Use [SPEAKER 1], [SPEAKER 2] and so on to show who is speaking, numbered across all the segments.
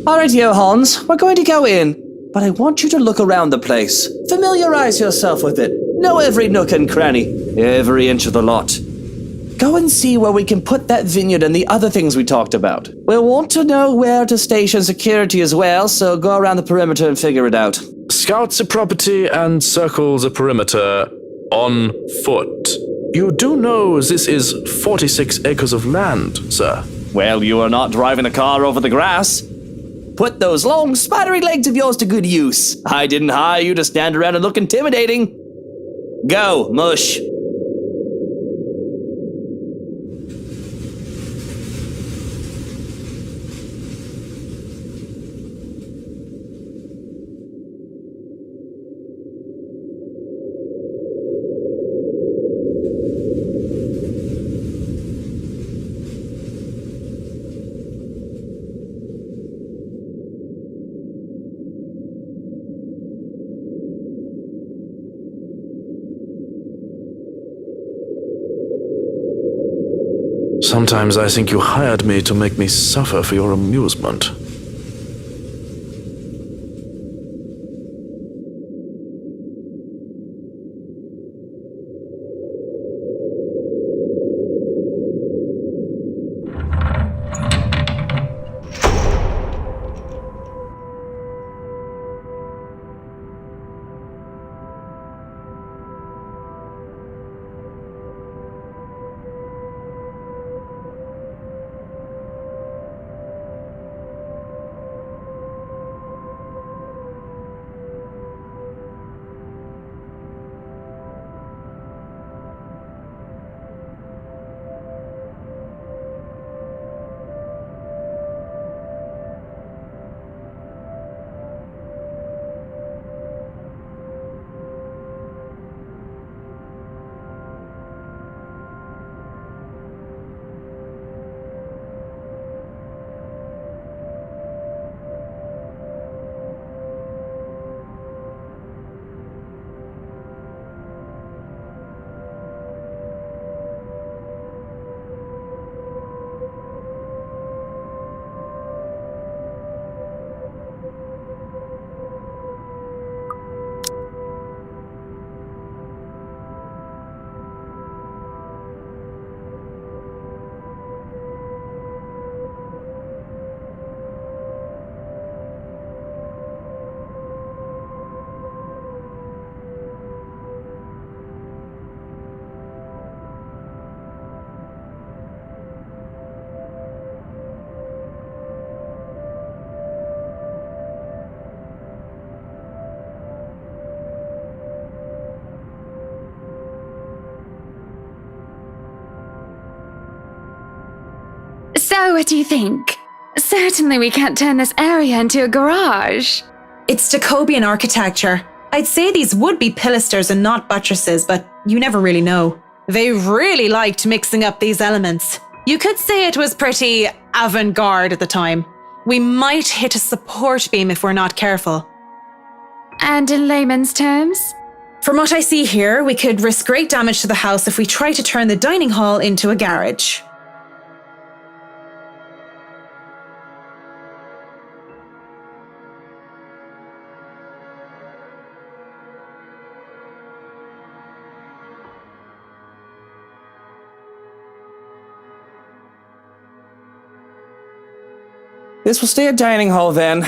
[SPEAKER 1] Alright, Hans, we're going to go in, but I want you to look around the place. Familiarize yourself with it. Know every nook and cranny, every inch of the lot. Go and see where we can put that vineyard and the other things we talked about. We'll want to know where to station security as well, so go around the perimeter and figure it out.
[SPEAKER 2] Scout the property and circle the perimeter on foot. You do know this is 46 acres of land, sir.
[SPEAKER 1] Well, you are not driving a car over the grass. Put those long, spidery legs of yours to good use. I didn't hire you to stand around and look intimidating. Go, mush.
[SPEAKER 2] Sometimes I think you hired me to make me suffer for your amusement.
[SPEAKER 3] So, what do you think? Certainly we can't turn this area into a garage.
[SPEAKER 4] It's Jacobean architecture. I'd say these would be pilasters and not buttresses, but you never really know. They really liked mixing up these elements. You could say it was pretty avant-garde at the time. We might hit a support beam if we're not careful.
[SPEAKER 3] And in layman's terms?
[SPEAKER 4] From what I see here, we could risk great damage to the house if we try to turn the dining hall into a garage.
[SPEAKER 1] This will stay a dining hall then,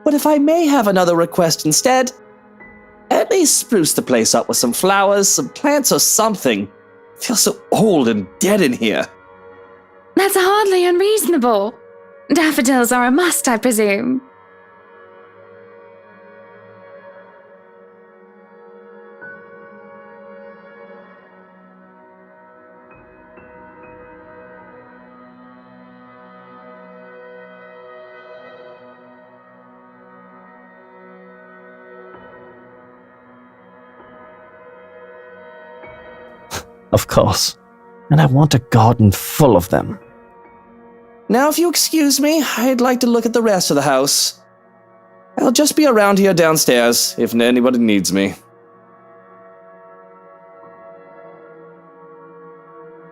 [SPEAKER 1] but if I may have another request instead, at least spruce the place up with some flowers, some plants or something. It feels so old and dead in here.
[SPEAKER 3] That's hardly unreasonable. Daffodils are a must, I presume.
[SPEAKER 1] Of course. And I want a garden full of them. Now, if you excuse me, I'd like to look at the rest of the house. I'll just be around here downstairs, if anybody needs me.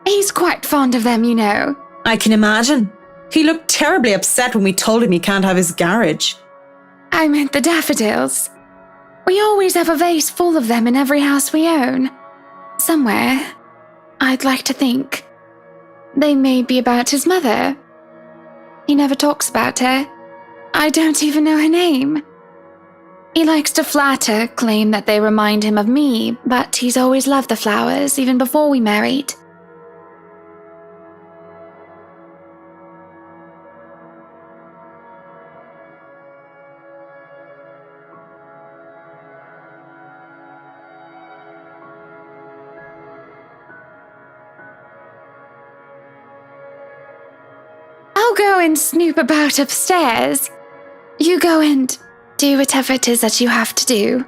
[SPEAKER 3] He's quite fond of them, you know.
[SPEAKER 4] I can imagine. He looked terribly upset when we told him he can't have his garage.
[SPEAKER 3] I meant the daffodils. We always have a vase full of them in every house we own. Somewhere, I'd like to think. They may be about his mother. He never talks about her. I don't even know her name. He likes to flatter, claim that they remind him of me, but he's always loved the flowers, even before we married. I'll go and snoop about upstairs. You go and do whatever it is that you have to do.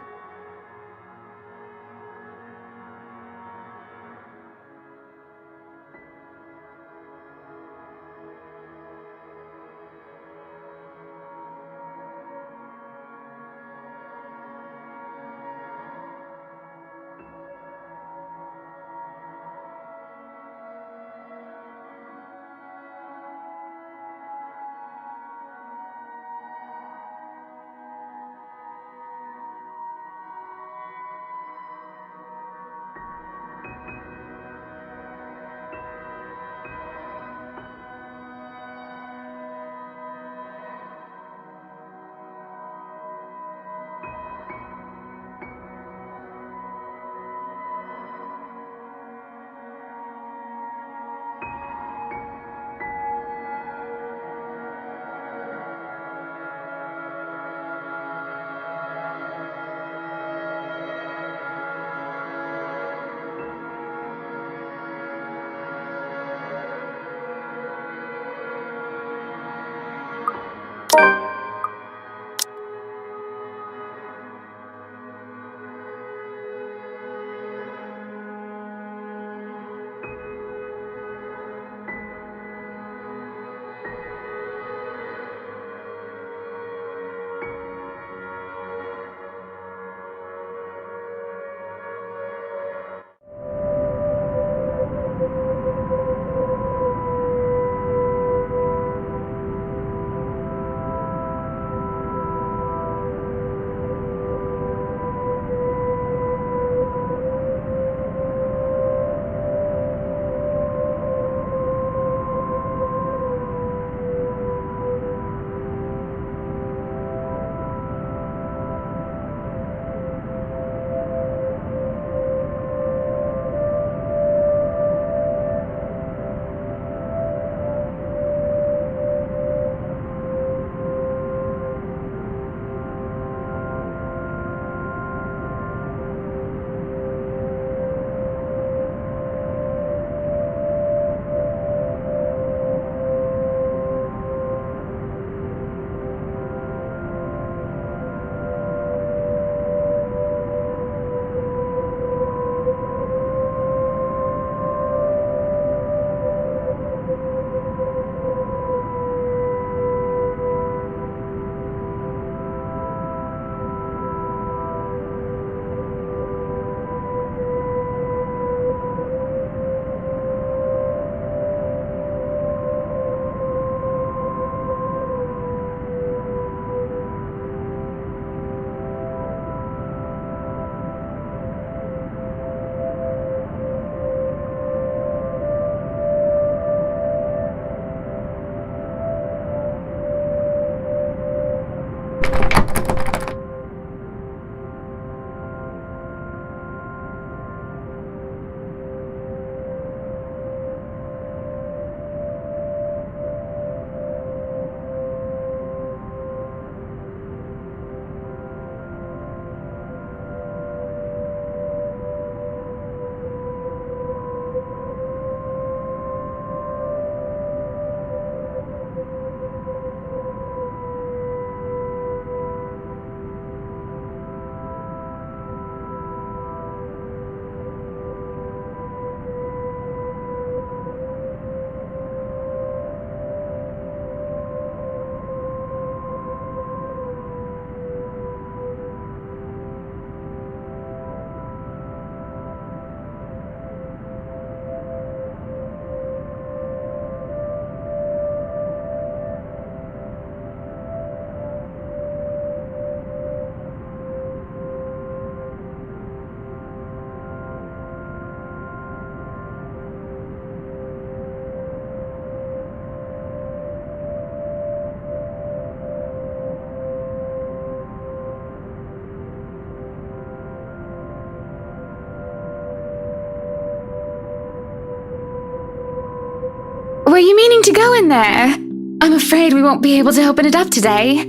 [SPEAKER 3] go in there. I'm afraid we won't be able to open it up today.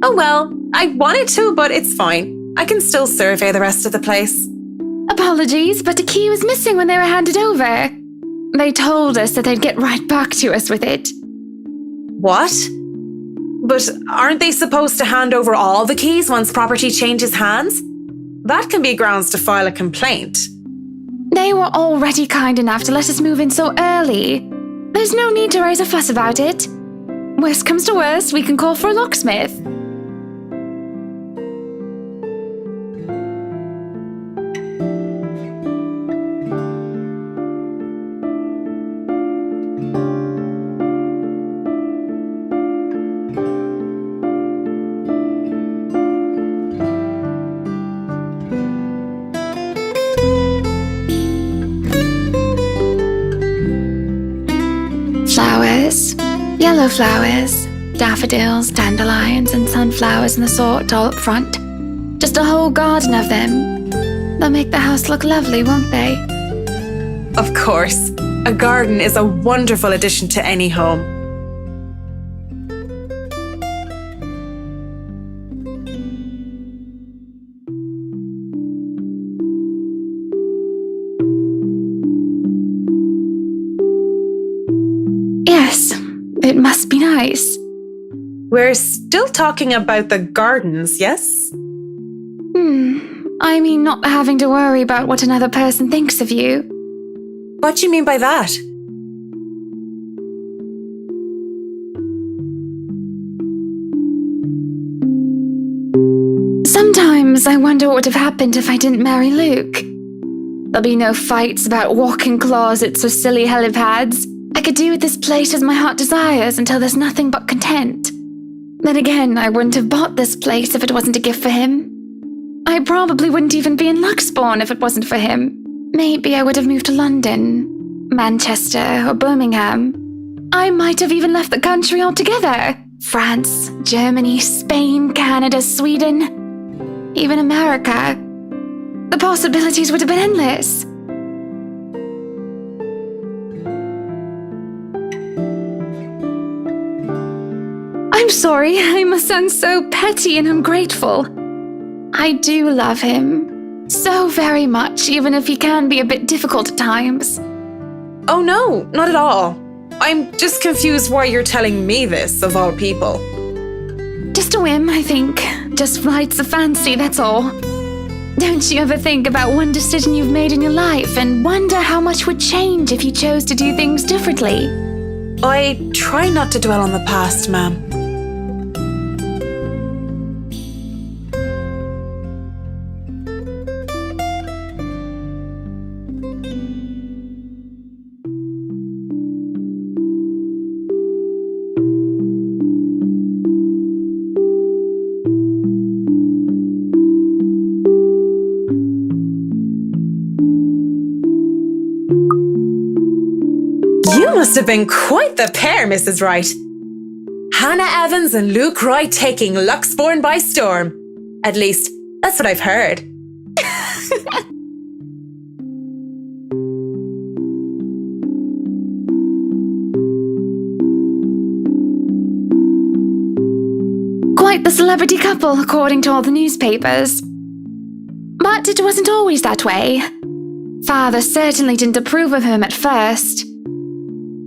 [SPEAKER 4] Oh well, I wanted to, but it's fine. I can still survey the rest of the place.
[SPEAKER 3] Apologies, but a key was missing when they were handed over. They told us that they'd get right back to us with it.
[SPEAKER 4] What? But aren't they supposed to hand over all the keys once property changes hands? That can be grounds to file a complaint.
[SPEAKER 3] They were already kind enough to let us move in so early. There's no need to raise a fuss about it. Worst comes to worst, we can call for a locksmith. Flowers, yellow flowers, daffodils, dandelions, and sunflowers and the sort all up front. Just a whole garden of them. They'll make the house look lovely, won't they?
[SPEAKER 4] Of course, a garden is a wonderful addition to any home.
[SPEAKER 3] Yes, it must be nice.
[SPEAKER 4] We're still talking about the gardens, yes?
[SPEAKER 3] I mean, not having to worry about what another person thinks of you.
[SPEAKER 4] What do you mean by that?
[SPEAKER 3] Sometimes I wonder what would have happened if I didn't marry Luke. There'll be no fights about walk-in closets or silly helipads. I could do with this place as my heart desires until there's nothing but content. Then again, I wouldn't have bought this place if it wasn't a gift for him. I probably wouldn't even be in Luxbourne if it wasn't for him. Maybe I would have moved to London, Manchester, or Birmingham. I might have even left the country altogether. France, Germany, Spain, Canada, Sweden, even America. The possibilities would have been endless. I'm sorry, I must sound so petty and ungrateful. I do love him. So very much, even if he can be a bit difficult at times.
[SPEAKER 4] Oh no, not at all. I'm just confused why you're telling me this, of all people.
[SPEAKER 3] Just a whim, I think. Just flights of fancy, that's all. Don't you ever think about one decision you've made in your life and wonder how much would change if you chose to do things differently?
[SPEAKER 4] I try not to dwell on the past, ma'am. You must have been quite the pair, Mrs. Wright. Hannah Evans and Luke Wright taking Luxbourne by storm. At least, that's what I've heard.
[SPEAKER 3] Quite the celebrity couple, according to all the newspapers. But it wasn't always that way. Father certainly didn't approve of him at first.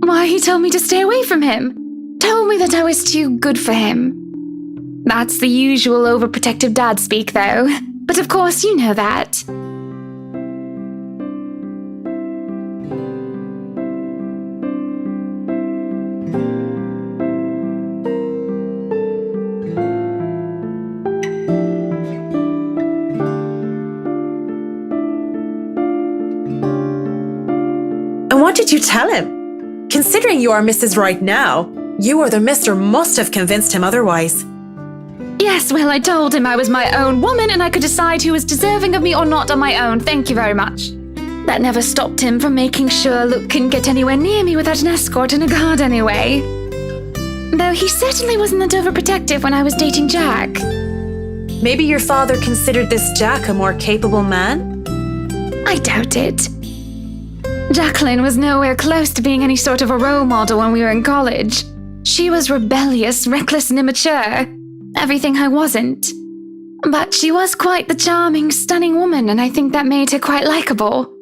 [SPEAKER 3] Why, he told me to stay away from him. Told me that I was too good for him. That's the usual overprotective dad speak, though. But of course, you know that.
[SPEAKER 4] And what did you tell him? Considering you are Mrs. Wright now, you or the mister must have convinced him otherwise.
[SPEAKER 3] Yes, well, I told him I was my own woman and I could decide who was deserving of me or not on my own. Thank you very much. That never stopped him from making sure Luke couldn't get anywhere near me without an escort and a guard anyway. Though he certainly wasn't that overprotective when I was dating Jack.
[SPEAKER 4] Maybe your father considered this Jack a more capable man?
[SPEAKER 3] I doubt it. Jacqueline was nowhere close to being any sort of a role model when we were in college. She was rebellious, reckless, and immature. Everything I wasn't. But she was quite the charming, stunning woman, and I think that made her quite likable.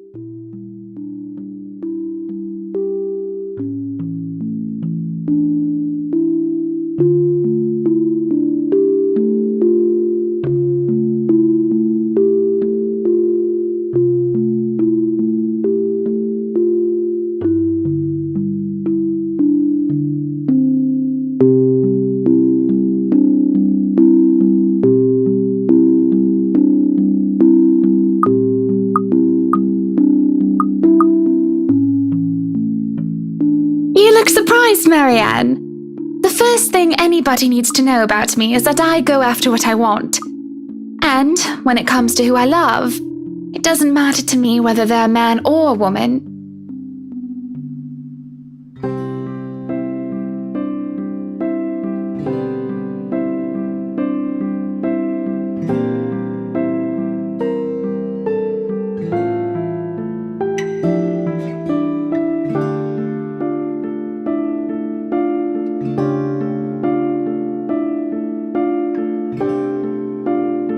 [SPEAKER 3] You look surprised, Marianne. The first thing anybody needs to know about me is that I go after what I want. And when it comes to who I love, it doesn't matter to me whether they're a man or a woman.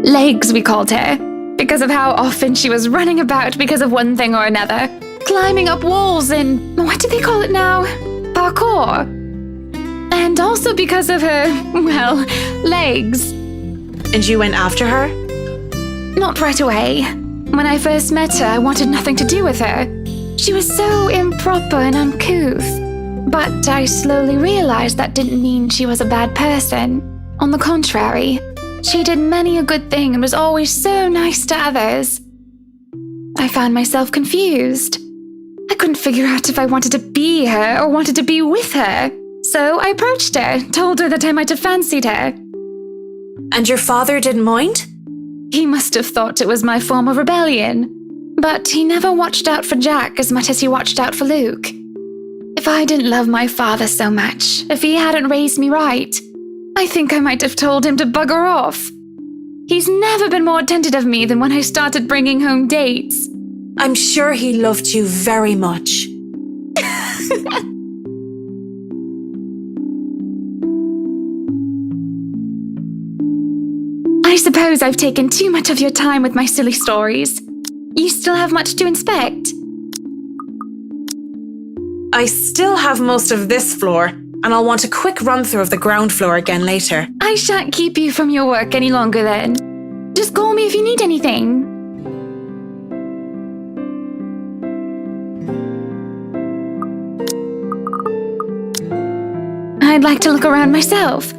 [SPEAKER 3] Legs, we called her, because of how often she was running about because of one thing or another, climbing up walls and, what do they call it now? Parkour. And also because of her, well, legs.
[SPEAKER 4] And you went after her?
[SPEAKER 3] Not right away. When I first met her, I wanted nothing to do with her. She was so improper and uncouth. But I slowly realized that didn't mean she was a bad person. On the contrary, she did many a good thing and was always so nice to others. I found myself confused. I couldn't figure out if I wanted to be her or wanted to be with her. So I approached her, told her that I might have fancied her.
[SPEAKER 4] And your father didn't mind?
[SPEAKER 3] He must have thought it was my form of rebellion. But he never watched out for Jack as much as he watched out for Luke. If I didn't love my father so much, if he hadn't raised me right, I think I might have told him to bugger off. He's never been more attentive of me than when I started bringing home dates.
[SPEAKER 4] I'm sure he loved you very much.
[SPEAKER 3] I suppose I've taken too much of your time with my silly stories. You still have much to inspect.
[SPEAKER 4] I still have most of this floor, and I'll want a quick run-through of the ground floor again later.
[SPEAKER 3] I shan't keep you from your work any longer then. Just call me if you need anything. I'd like to look around myself.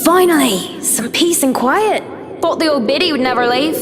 [SPEAKER 5] Finally, some peace and quiet. Thought the old biddy would never leave.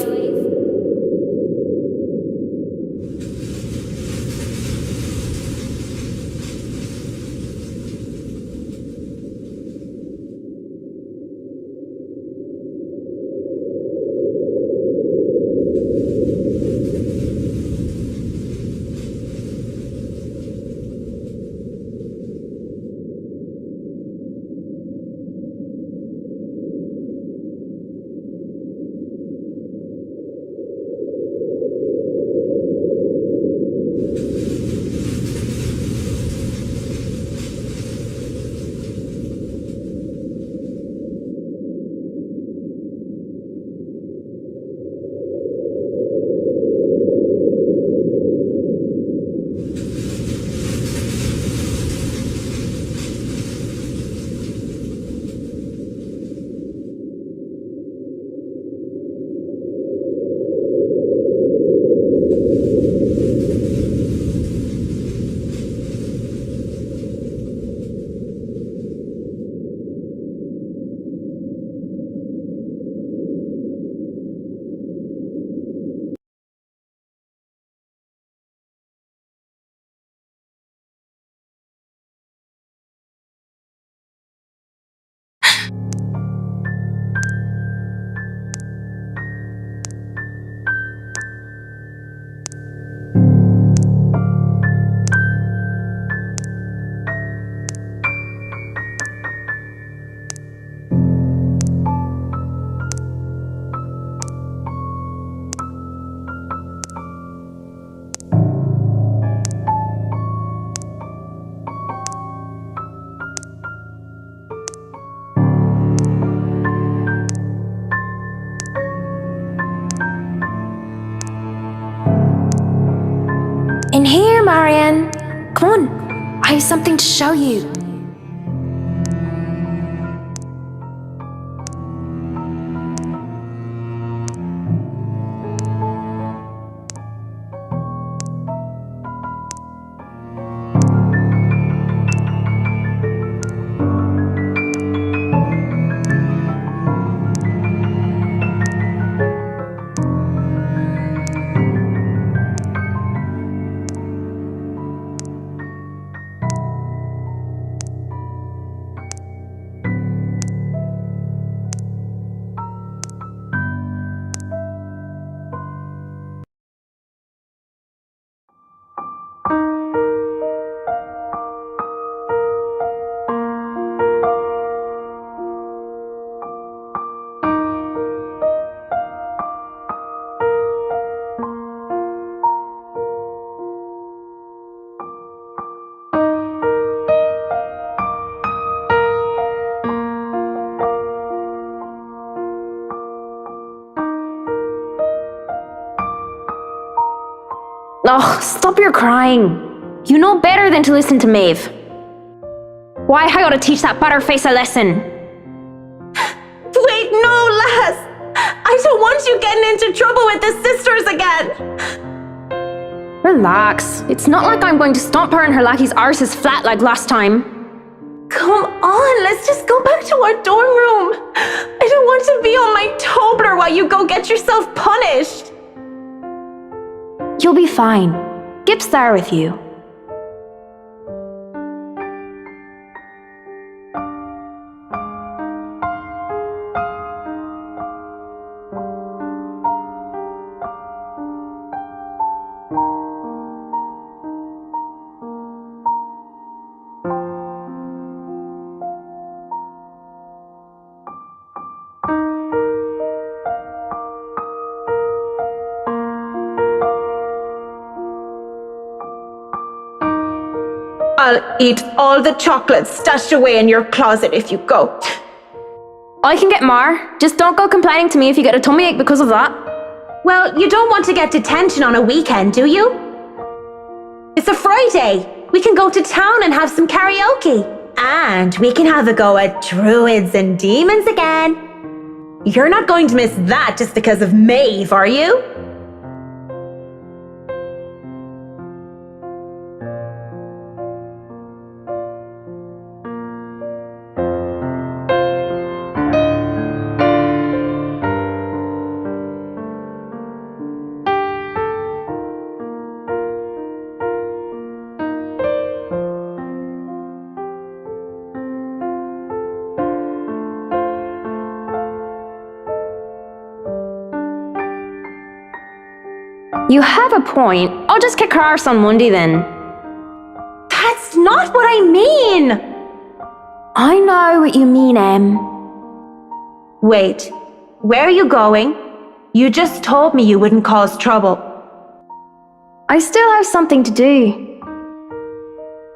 [SPEAKER 5] In here, Marianne. Come on, I have something to show you. Ugh, stop your crying. You know better than to listen to Maeve. Why I gotta teach that butterface a lesson?
[SPEAKER 4] Wait, no, lass! I don't want you getting into trouble with the sisters again!
[SPEAKER 5] Relax. It's not like I'm going to stomp her and her lackey's arses flat like last time.
[SPEAKER 4] Come on, let's just go back to our dorm room. I don't want to be on my Tobler while you go get yourself punished.
[SPEAKER 5] You'll be fine. Gip's there with you.
[SPEAKER 4] I'll eat all the chocolates stashed away in your closet if you go.
[SPEAKER 5] I can get more. Just don't go complaining to me if you get a tummy ache because of that.
[SPEAKER 4] Well, you don't want to get detention on a weekend, do you? It's a Friday. We can go to town and have some karaoke. And we can have a go at druids and demons again. You're not going to miss that just because of Maeve, are you?
[SPEAKER 5] You have a point. I'll just kick her arse on Monday then.
[SPEAKER 4] That's not what I mean!
[SPEAKER 5] I know what you mean, Em.
[SPEAKER 4] Wait, where are you going? You just told me you wouldn't cause trouble.
[SPEAKER 5] I still have something to do.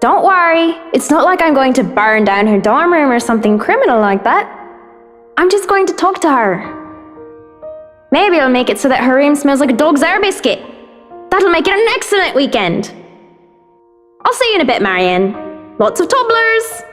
[SPEAKER 5] Don't worry, it's not like I'm going to burn down her dorm room or something criminal like that. I'm just going to talk to her. Maybe it'll make it so that her room smells like a dog's air biscuit. That'll make it an excellent weekend. I'll see you in a bit, Marianne. Lots of tobblers!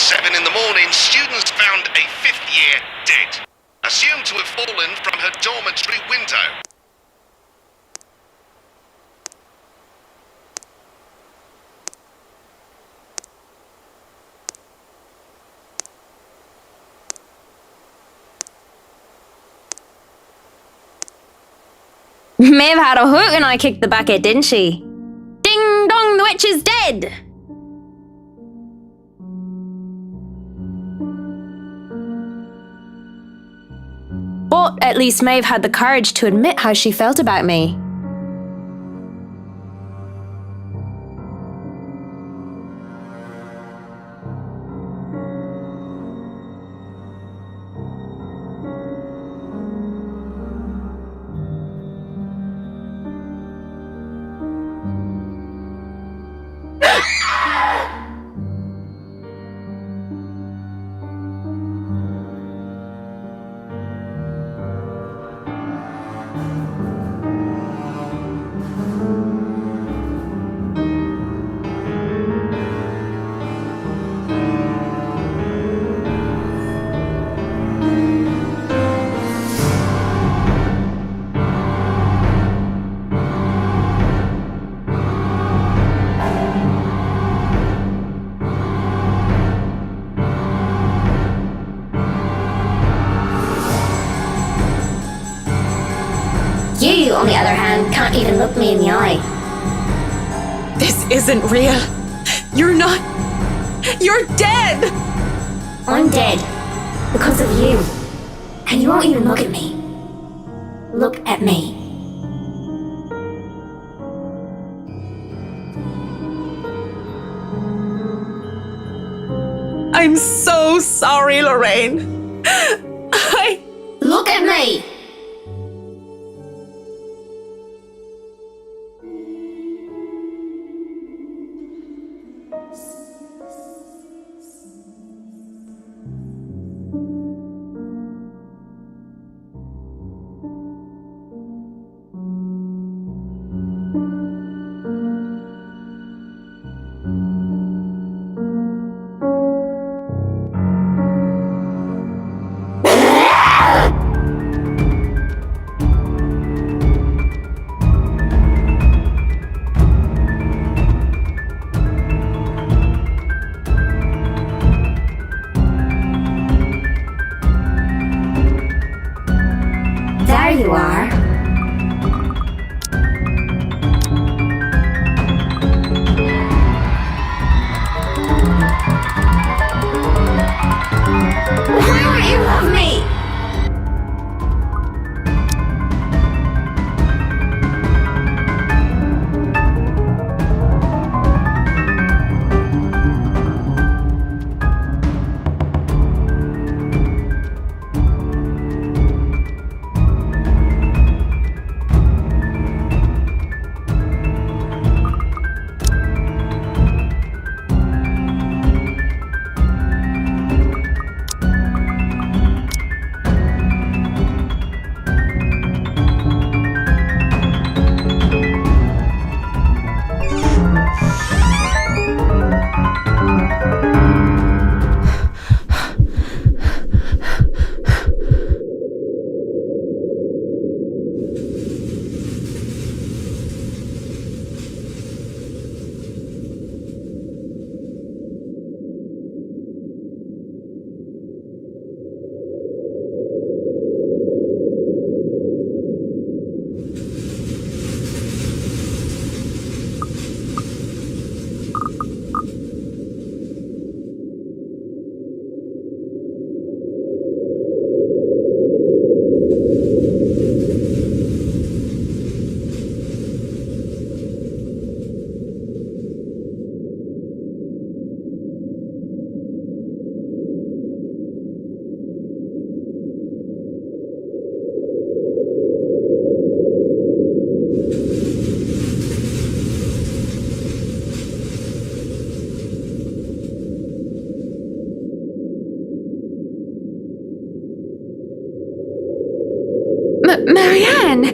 [SPEAKER 6] 7 in the morning, students found a 5th year dead, assumed to have fallen from her dormitory window.
[SPEAKER 5] Maeve had a hoot when I kicked the bucket, didn't she? Ding dong, the witch is dead! But at least Maeve had the courage to admit how she felt about me.
[SPEAKER 7] You, on the other hand, can't even look me in the eye.
[SPEAKER 4] This isn't real. You're not. You're dead!
[SPEAKER 7] I'm dead. Because of you. And you won't even look at me. Look at me.
[SPEAKER 4] I'm so sorry, Lorraine.
[SPEAKER 7] Look at me! There you are. Why don't you love me?
[SPEAKER 3] Marianne,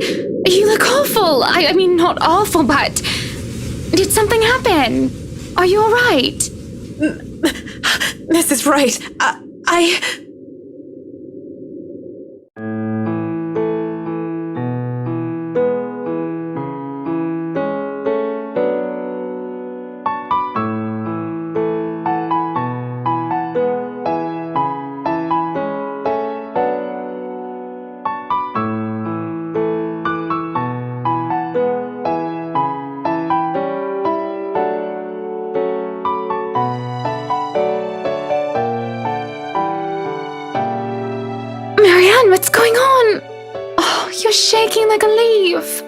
[SPEAKER 3] you look awful. I mean, not awful, but did something happen? Are you all right?
[SPEAKER 4] This is Mrs. Wright, I...
[SPEAKER 3] Marianne, what's going on? Oh, you're shaking like a leaf.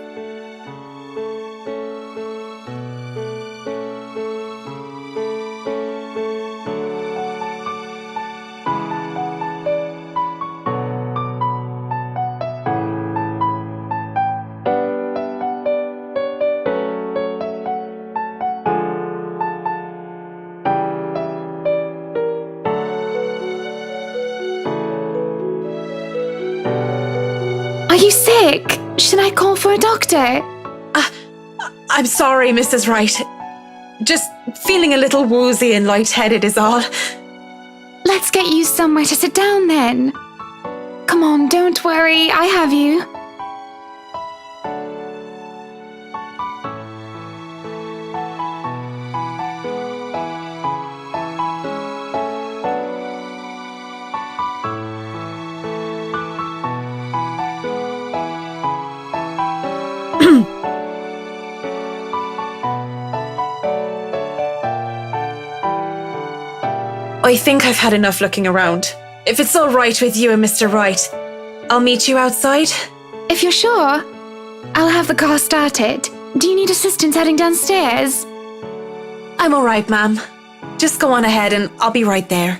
[SPEAKER 3] Are you sick? Should I call for a doctor?
[SPEAKER 4] I'm sorry, Mrs. Wright. Just feeling a little woozy and lightheaded is all.
[SPEAKER 3] Let's get you somewhere to sit down then. Come on, don't worry, I have you.
[SPEAKER 4] I think I've had enough looking around. If it's all right with you and Mr. Wright, I'll meet you outside.
[SPEAKER 3] If you're sure, I'll have the car started. Do you need assistance heading downstairs?
[SPEAKER 4] I'm all right, ma'am. Just go on ahead and I'll be right there.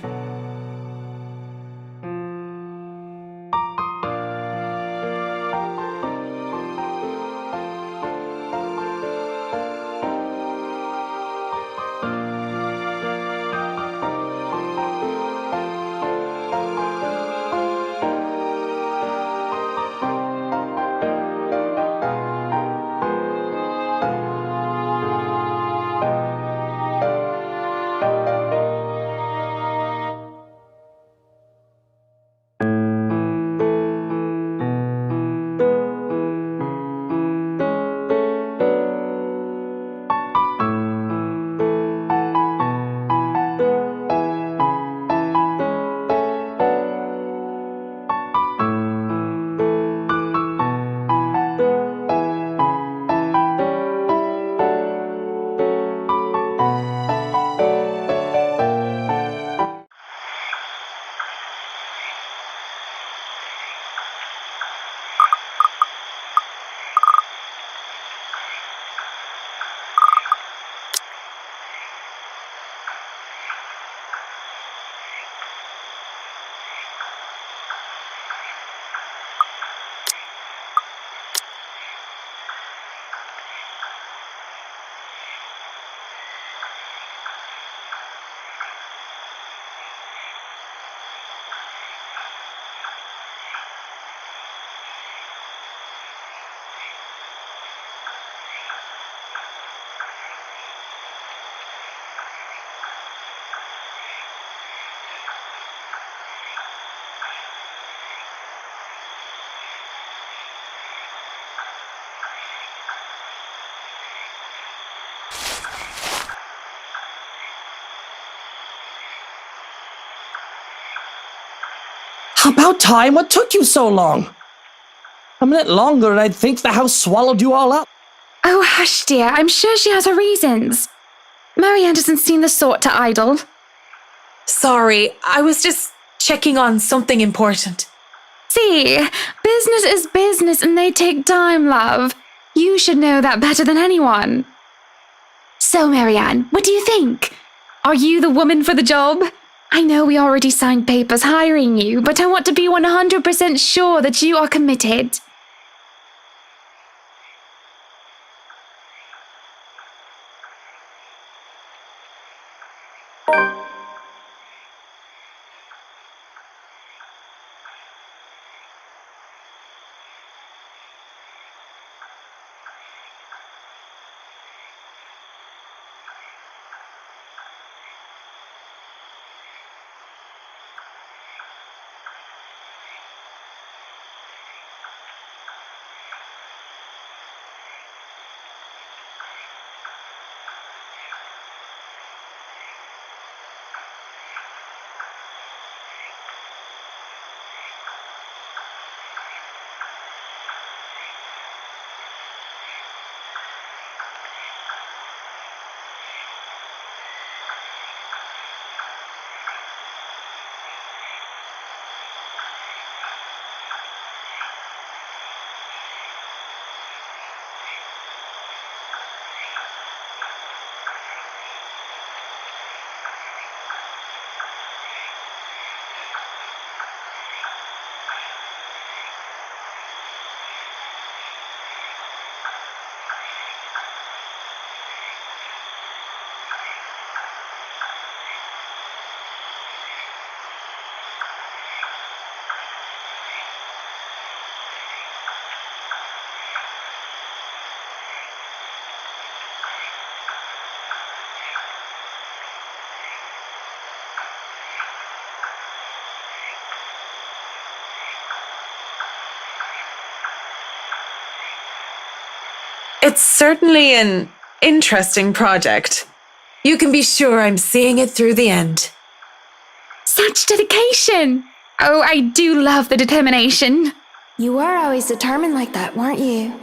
[SPEAKER 1] About time, what took you so long? A minute longer and I'd think the house swallowed you all up.
[SPEAKER 3] Oh, hush, dear. I'm sure she has her reasons. Marianne doesn't seem the sort to idle.
[SPEAKER 4] Sorry, I was just checking on something important.
[SPEAKER 3] See, business is business and they take time, love. You should know that better than anyone. So, Marianne, what do you think? Are you the woman for the job? I know we already signed papers hiring you, but I want to be 100% sure that you are committed.
[SPEAKER 4] It's certainly an interesting project. You can be sure I'm seeing it through the end.
[SPEAKER 3] Such dedication! Oh, I do love the determination.
[SPEAKER 7] You were always determined like that, weren't you?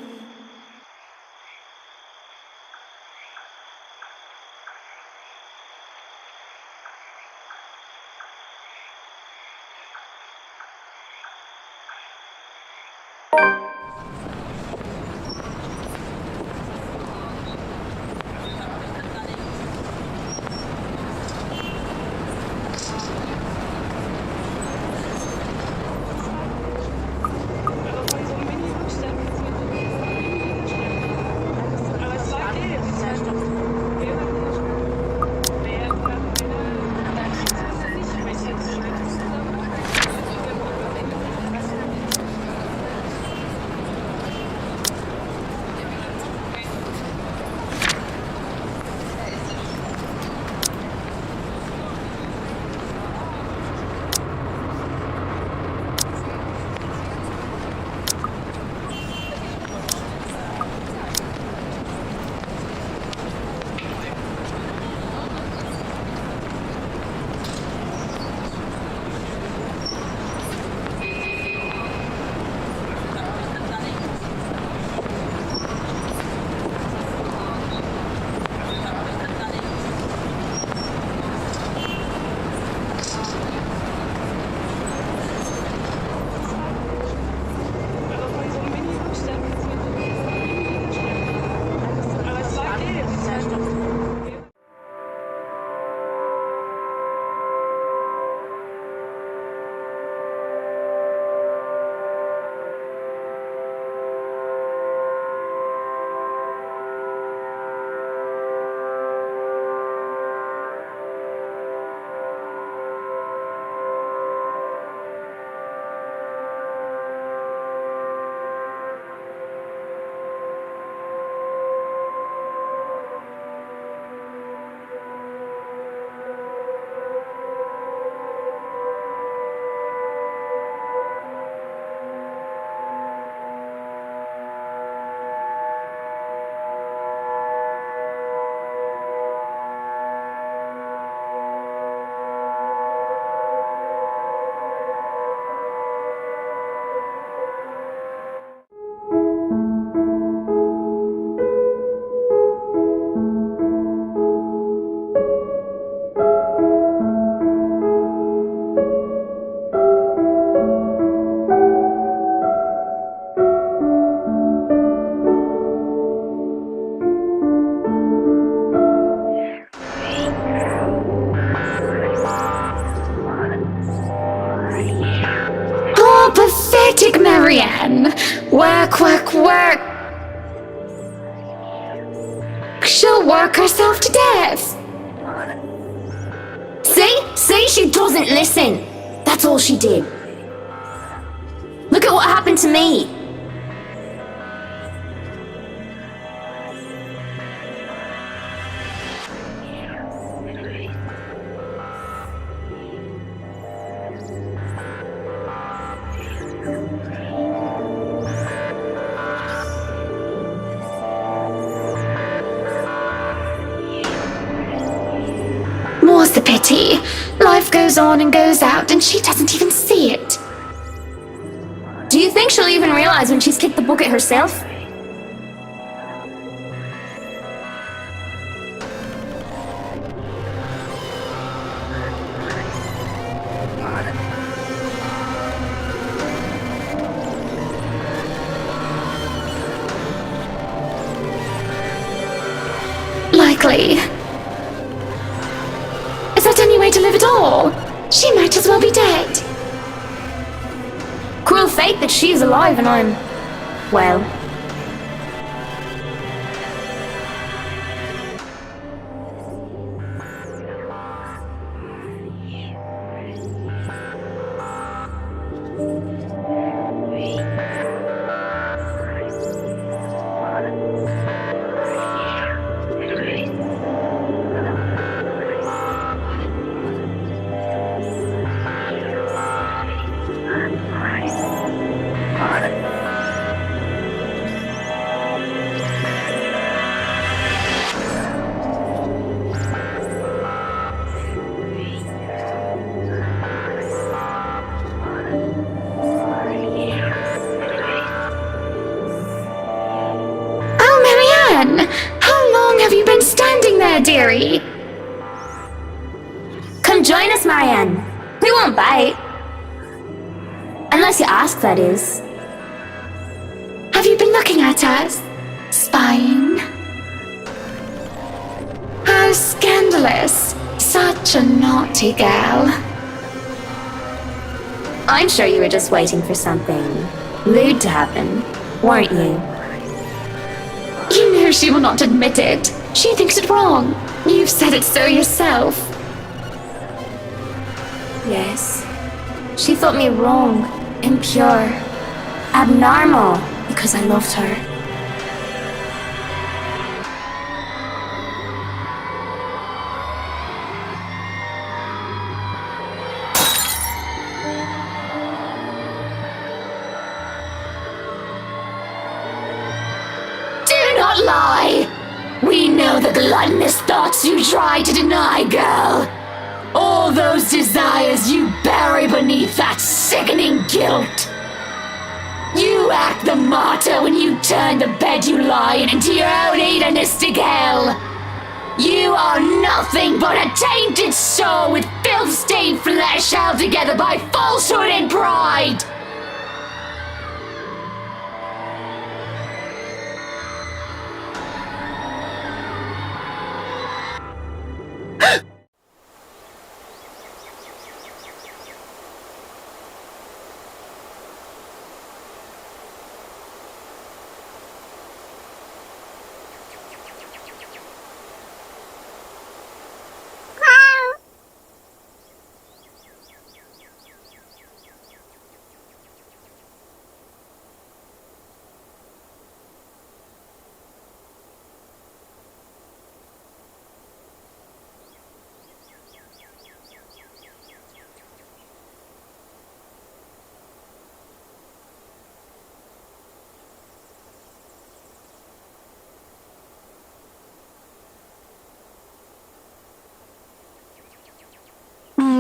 [SPEAKER 3] Pathetic Marianne! Work, work, work! She'll work herself to death!
[SPEAKER 7] See, she doesn't listen. That's all she did. Look at what happened to me.
[SPEAKER 3] More's the pity. Life goes on and goes out, and she doesn't even see it.
[SPEAKER 7] Do you think she'll even realize when she's kicked the bucket herself?
[SPEAKER 3] Likely. Is that any way to live at all? She might as well be dead.
[SPEAKER 7] Cruel fate that she's alive and I'm, well...
[SPEAKER 3] Marianne! How long have you been standing there, dearie?
[SPEAKER 7] Come join us, Marianne. We won't bite. Unless you ask, that is.
[SPEAKER 3] Have you been looking at us? Spying? How scandalous. Such a naughty girl.
[SPEAKER 7] I'm sure you were just waiting for something lewd to happen, weren't you?
[SPEAKER 3] You know she will not admit it. She thinks it wrong. You've said it so yourself.
[SPEAKER 7] Yes. She thought me wrong, impure, abnormal, because I loved her.
[SPEAKER 3] Do not lie! We know the gluttonous thoughts you try to deny, girl. All those desires you bury beneath that sickening guilt. You act the martyr when you turn the bed you lie in into your own hedonistic hell. You are nothing but a tainted soul with filth-stained flesh held together by falsehood and pride.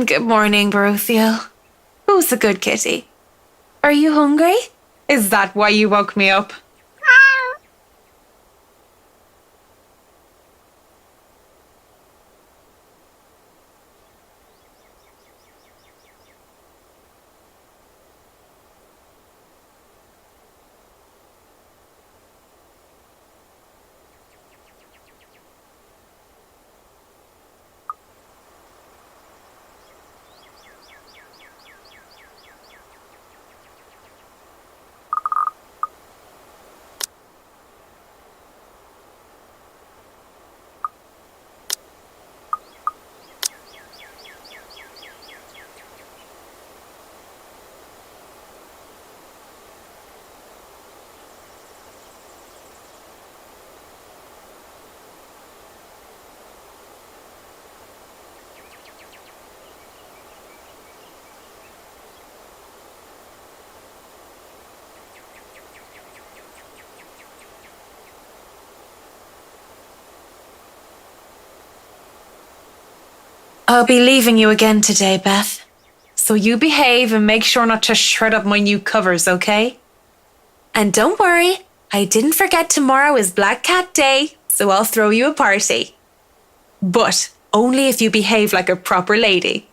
[SPEAKER 4] Good morning, Baruthiel. Who's the good kitty? Are you hungry? Is that why you woke me up? I'll be leaving you again today, Beth. So you behave and make sure not to shred up my new covers, okay? And don't worry, I didn't forget tomorrow is Black Cat Day, so I'll throw you a party. But only if you behave like a proper lady.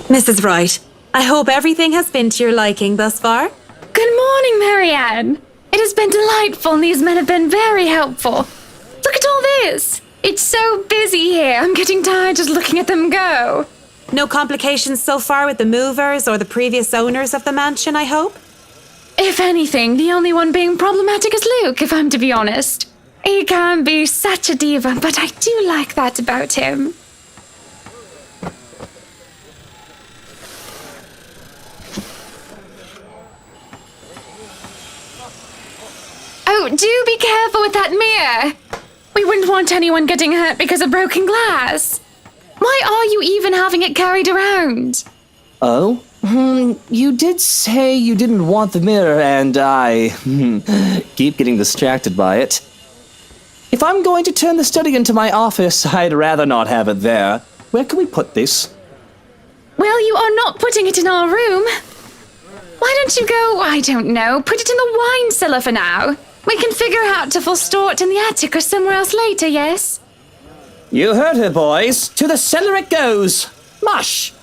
[SPEAKER 4] Mrs. Wright, I hope everything has been to your liking thus far.
[SPEAKER 3] Good morning, Marianne. It has been delightful and these men have been very helpful. Look at all this. It's so busy here. I'm getting tired just looking at them go.
[SPEAKER 4] No complications so far with the movers or the previous owners of the mansion, I hope?
[SPEAKER 3] If anything, the only one being problematic is Luke, if I'm to be honest. He can be such a diva, but I do like that about him. do be careful with that mirror. We wouldn't want anyone getting hurt because of broken glass. Why are you even having it carried around?
[SPEAKER 1] Oh? You did say you didn't want the mirror, and I keep getting distracted by it. If I'm going to turn the study into my office, I'd rather not have it there. Where can we put this?
[SPEAKER 3] Well, you are not putting it in our room. Why don't you go, I don't know, put it in the wine cellar for now? We can figure out if we'll store it in the attic or somewhere else later, yes?
[SPEAKER 1] You heard her, boys. To the cellar it goes. Mush!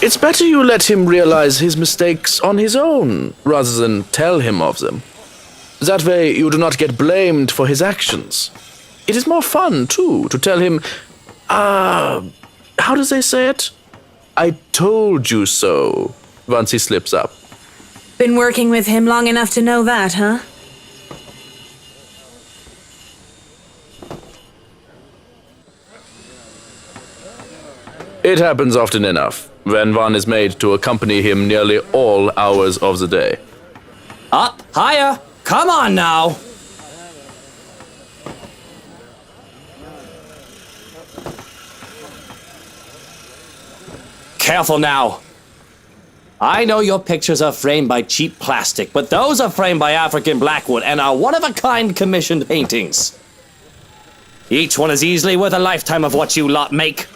[SPEAKER 2] It's better you let him realize his mistakes on his own, rather than tell him of them. That way you do not get blamed for his actions. It is more fun, too, to tell him, how does they say it? I told you so, once he slips up.
[SPEAKER 4] Been working with him long enough to know that, huh?
[SPEAKER 2] It happens often enough, when one is made to accompany him nearly all hours of the day.
[SPEAKER 1] Up, higher. Come on now. Careful now. I know your pictures are framed by cheap plastic, but those are framed by African blackwood and are one-of-a-kind commissioned paintings. Each one is easily worth a lifetime of what you lot make.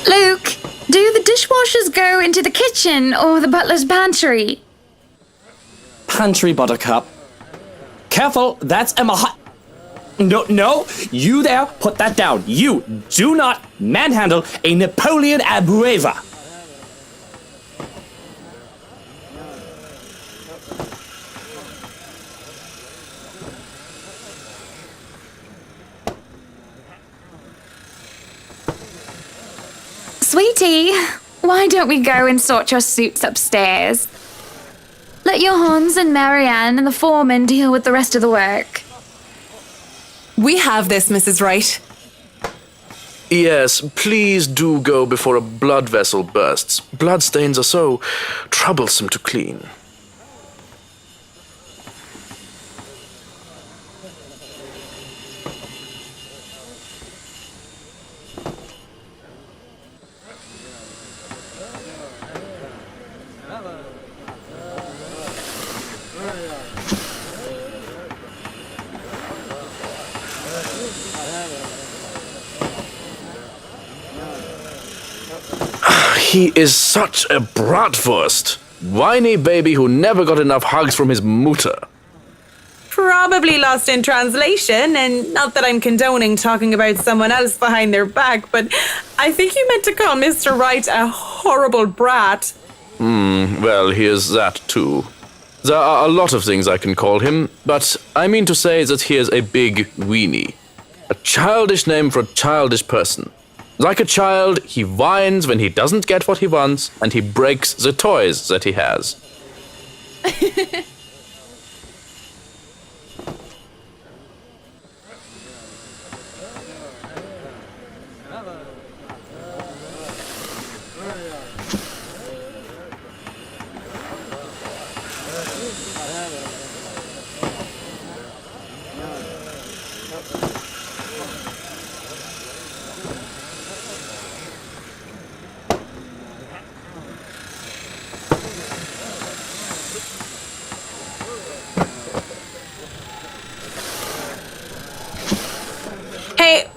[SPEAKER 3] Luke, do the dishwashers go into the kitchen or the butler's pantry?
[SPEAKER 1] Pantry, Buttercup. Careful, that's Emma. No, you there, put that down. You do not manhandle a Napoleon Abueva.
[SPEAKER 3] Sweetie, why don't we go and sort your suits upstairs? Let your Hans and Marianne and the foreman deal with the rest of the work.
[SPEAKER 4] We have this, Mrs. Wright.
[SPEAKER 2] Yes, please do go before a blood vessel bursts. Bloodstains are so troublesome to clean. He is such a bratwurst. Whiny baby who never got enough hugs from his mutter.
[SPEAKER 4] Probably lost in translation, and not that I'm condoning talking about someone else behind their back, but I think you meant to call Mr. Wright a horrible brat.
[SPEAKER 2] Well, he is that too. There are a lot of things I can call him, but I mean to say that he is a big weenie. A childish name for a childish person. Like a child, he whines when he doesn't get what he wants, and he breaks the toys that he has.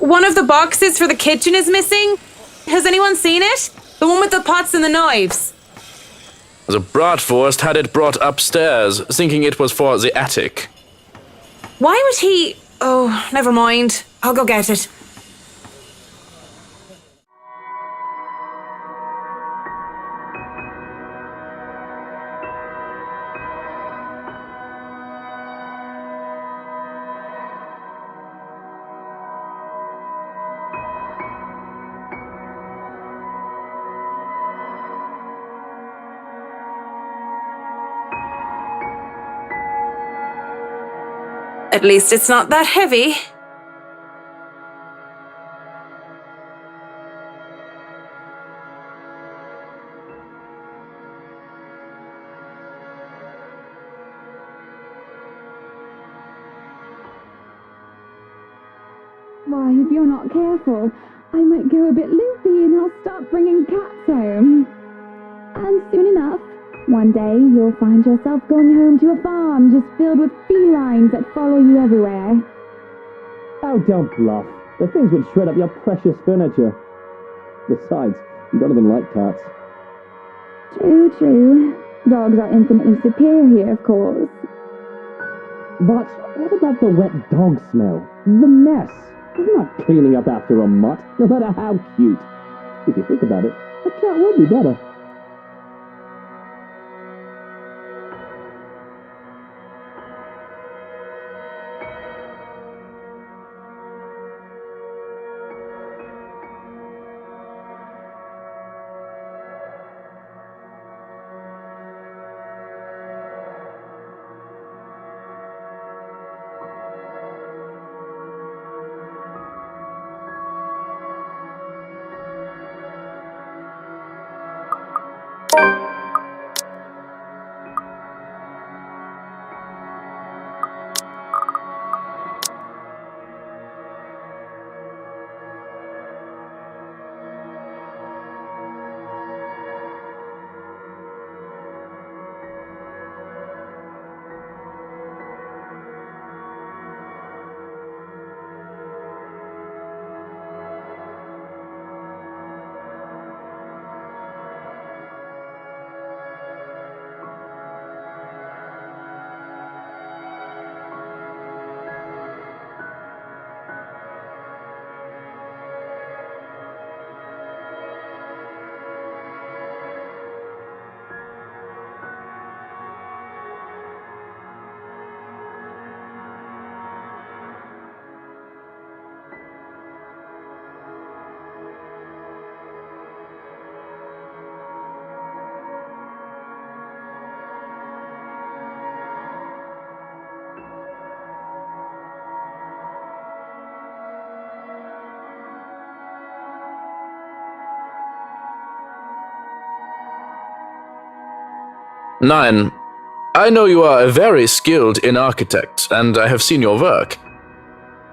[SPEAKER 4] one of the boxes for the kitchen is missing. Has anyone seen it? The one with the pots and the knives.
[SPEAKER 2] The Bratwurst had it brought upstairs, thinking it was for the attic.
[SPEAKER 4] Why would he... Oh, never mind. I'll go get it. At least it's not that heavy.
[SPEAKER 3] Why, if you're not careful, I might go a bit loopy and I'll start bringing cats home. And soon enough, one day you'll find yourself going home to a farm just filled with felines that follow you everywhere.
[SPEAKER 8] Oh, don't bluff. The things would shred up your precious furniture. Besides, you don't even like cats.
[SPEAKER 3] True, true. Dogs are infinitely superior, of course.
[SPEAKER 8] But what about the wet dog smell? The mess? You're not cleaning up after a mutt, no matter how cute. If you think about it, a cat would be better.
[SPEAKER 2] Nine, I know you are very skilled in architect, and I have seen your work.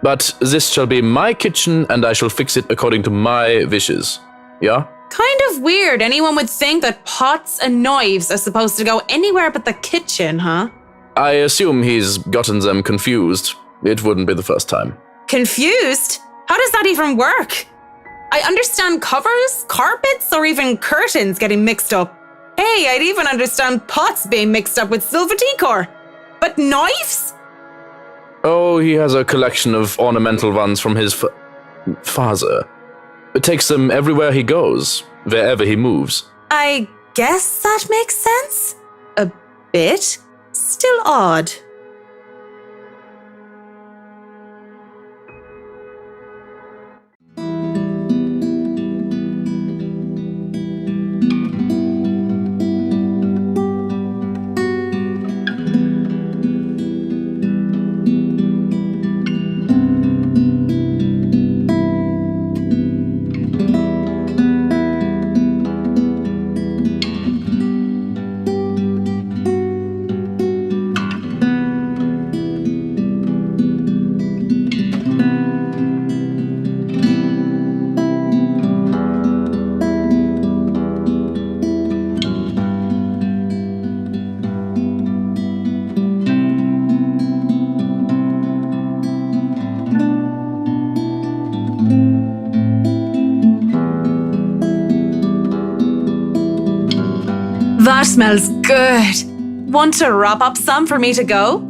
[SPEAKER 2] But this shall be my kitchen, and I shall fix it according to my wishes. Yeah?
[SPEAKER 4] Kind of weird anyone would think that pots and knives are supposed to go anywhere but the kitchen, huh?
[SPEAKER 2] I assume he's gotten them confused. It wouldn't be the first time.
[SPEAKER 4] Confused? How does that even work? I understand covers, carpets, or even curtains getting mixed up. Hey, I'd even understand pots being mixed up with silver decor. But knives?
[SPEAKER 2] Oh, he has a collection of ornamental ones from his father. It takes them everywhere he goes, wherever he moves.
[SPEAKER 4] I guess that makes sense. A bit. Still odd. That smells good. Want to wrap up some for me to go?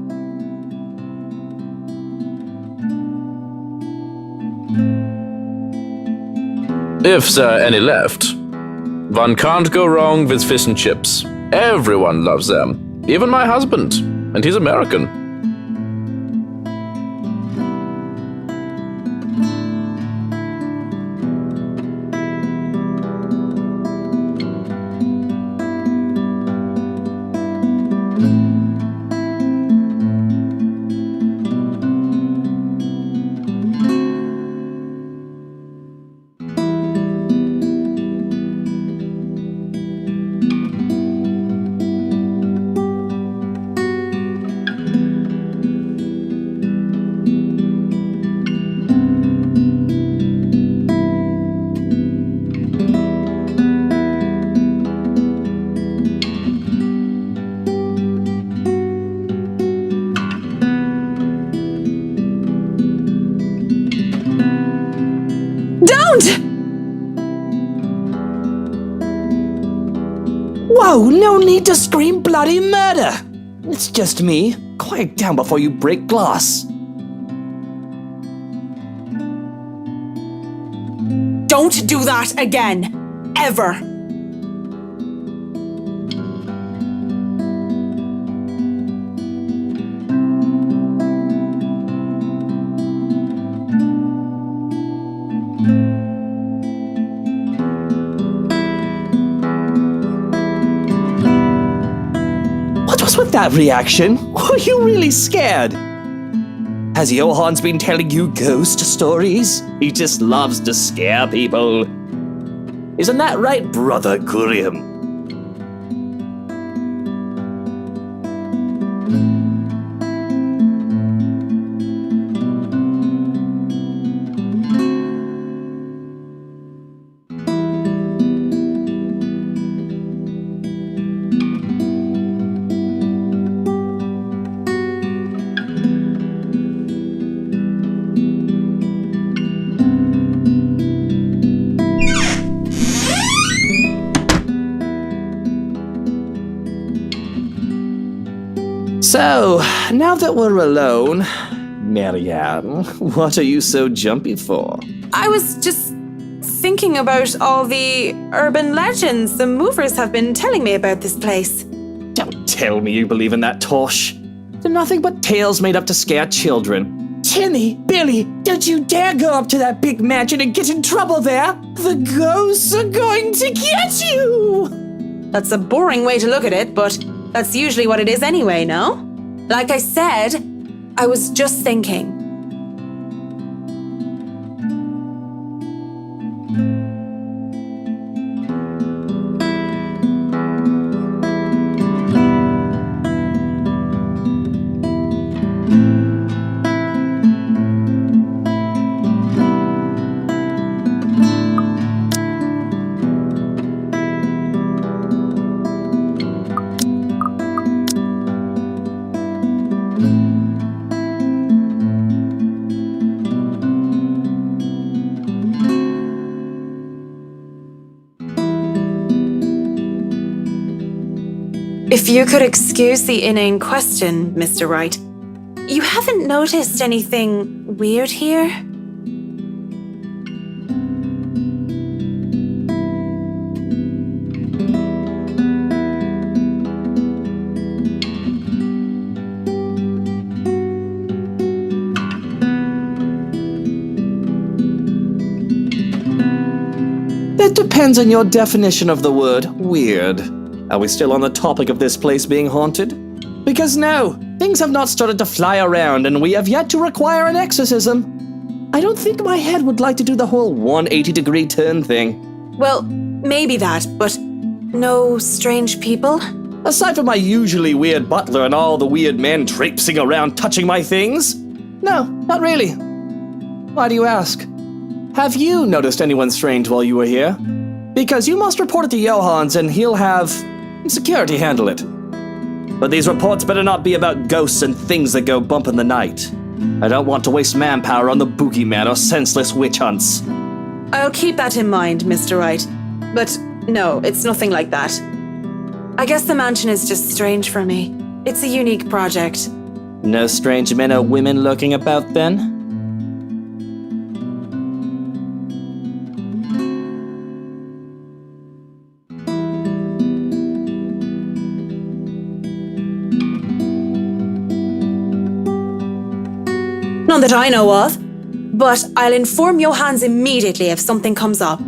[SPEAKER 2] If there are any left. One can't go wrong with fish and chips. Everyone loves them. Even my husband. And he's American.
[SPEAKER 1] Whoa, no need to scream bloody murder! It's just me. Quiet down before you break glass.
[SPEAKER 4] Don't do that again. Ever.
[SPEAKER 1] With that reaction, were you really scared? Has Johann's been telling you ghost stories? He just loves to scare people. Isn't that right, Brother Gurium? So, now that we're alone, Marianne, what are you so jumpy for?
[SPEAKER 4] I was just thinking about all the urban legends the movers have been telling me about this place.
[SPEAKER 1] Don't tell me you believe in that tosh. They're nothing but tales made up to scare children. Timmy, Billy, don't you dare go up to that big mansion and get in trouble there. The ghosts are going to get you.
[SPEAKER 4] That's a boring way to look at it, but that's usually what it is anyway, no? Like I said, I was just thinking. If you could excuse the inane question, Mr. Wright, you haven't noticed anything weird here?
[SPEAKER 1] That depends on your definition of the word weird. Are we still on the topic of this place being haunted? Because no, things have not started to fly around and we have yet to require an exorcism. I don't think my head would like to do the whole 180-degree turn thing.
[SPEAKER 4] Well, maybe that, but no strange people?
[SPEAKER 1] Aside from my usually weird butler and all the weird men traipsing around touching my things? No, not really. Why do you ask? Have you noticed anyone strange while you were here? Because you must report it to Johann's and he'll have security handle it. But these reports better not be about ghosts and things that go bump in the night. I don't want to waste manpower on the boogeyman or senseless witch hunts.
[SPEAKER 4] I'll keep that in mind, Mr. Wright. But no, it's nothing like that. I guess the mansion is just strange for me. It's a unique project.
[SPEAKER 1] No strange men or women lurking about then?
[SPEAKER 4] None that I know of. But I'll inform Johannes immediately if something comes up.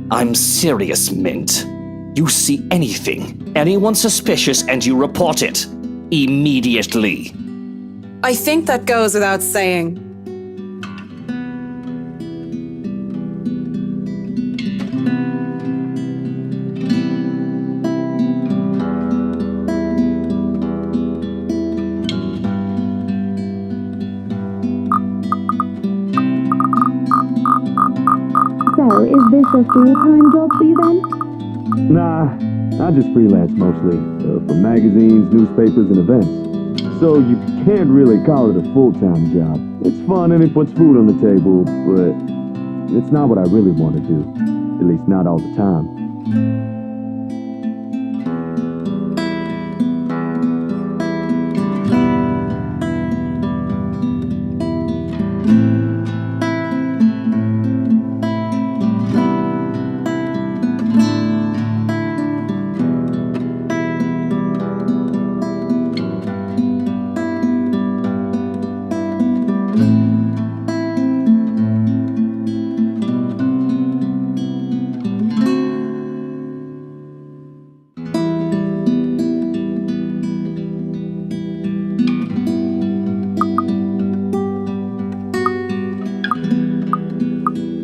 [SPEAKER 1] I'm serious, Mint. You see anything, anyone suspicious, and you report it. Immediately.
[SPEAKER 4] I think that goes without saying.
[SPEAKER 5] So, is this a full-time job for you then?
[SPEAKER 8] Nah, I just freelance mostly, for magazines, newspapers, and events. So you can't really call it a full-time job. It's fun and it puts food on the table, but it's not what I really want to do. At least not all the time.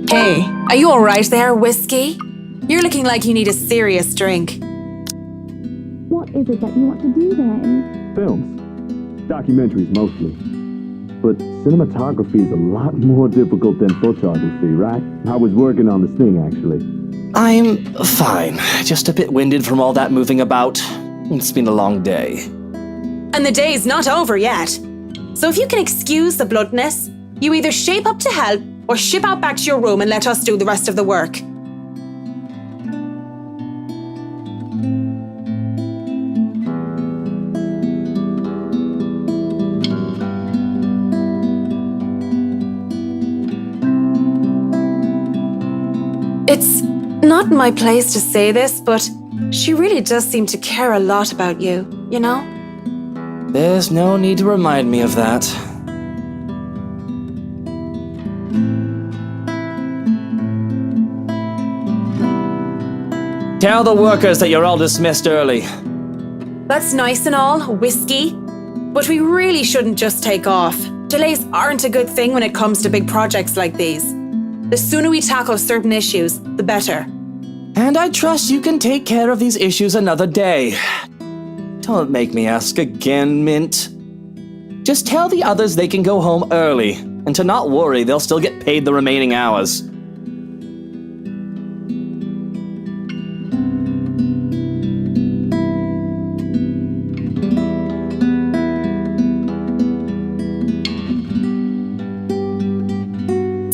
[SPEAKER 4] Hey, are you alright there, Whiskey? You're looking like you need a serious drink.
[SPEAKER 5] What is it that you want to do then?
[SPEAKER 8] Films. Documentaries mostly. But cinematography is a lot more difficult than photography, right? I was working on this thing, actually.
[SPEAKER 1] I'm fine. Just a bit winded from all that moving about. It's been a long day.
[SPEAKER 4] And the day's not over yet. So if you can excuse the bloodness, you either shape up to help or ship out back to your room and let us do the rest of the work. It's not my place to say this, but she really does seem to care a lot about you, you know?
[SPEAKER 1] There's no need to remind me of that. Tell the workers that you're all dismissed early.
[SPEAKER 4] That's nice and all, Whiskey, but we really shouldn't just take off. Delays aren't a good thing when it comes to big projects like these. The sooner we tackle certain issues, the better.
[SPEAKER 1] And I trust you can take care of these issues another day. Don't make me ask again, Mint. Just tell the others they can go home early, and to not worry, they'll still get paid the remaining hours.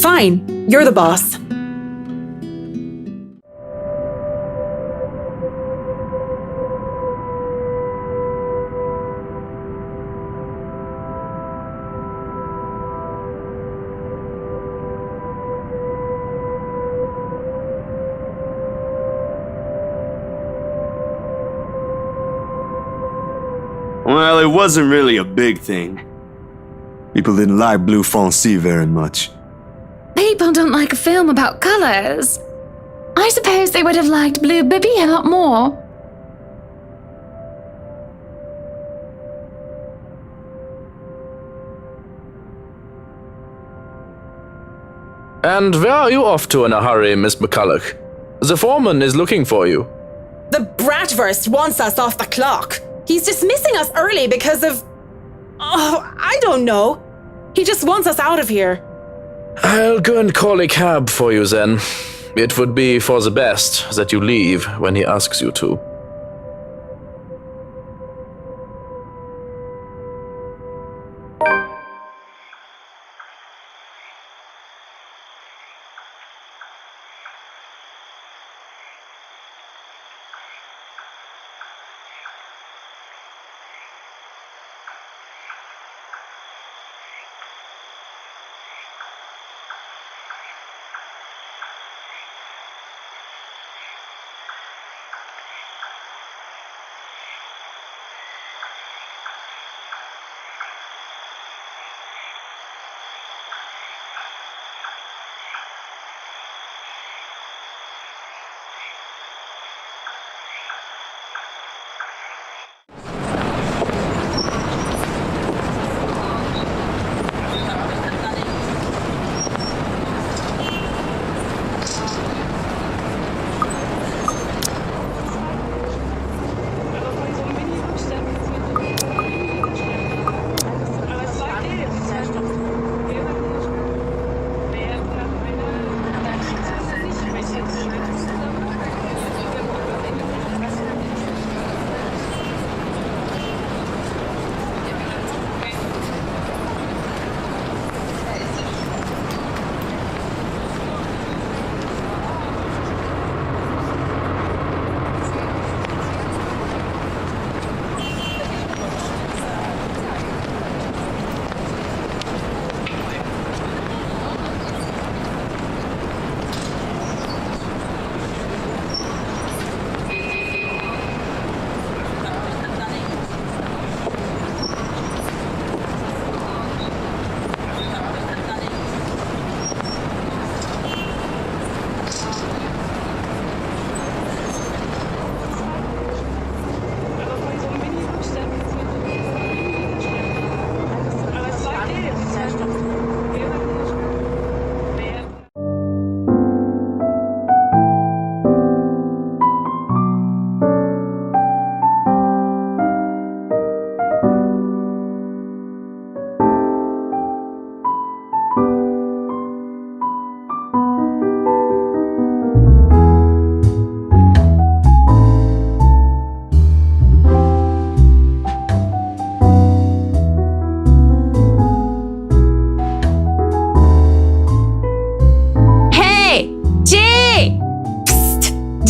[SPEAKER 4] Fine, you're the boss.
[SPEAKER 9] Well, it wasn't really a big thing. People didn't like Blue Fonzie very much.
[SPEAKER 3] People don't like a film about colours. I suppose they would have liked Blue Bibby a lot more.
[SPEAKER 2] And where are you off to in a hurry, Miss McCulloch? The foreman is looking for you.
[SPEAKER 4] The Bratwurst wants us off the clock. He's dismissing us early because of... Oh, I don't know. He just wants us out of here.
[SPEAKER 2] I'll go and call a cab for you then. It would be for the best that you leave when he asks you to.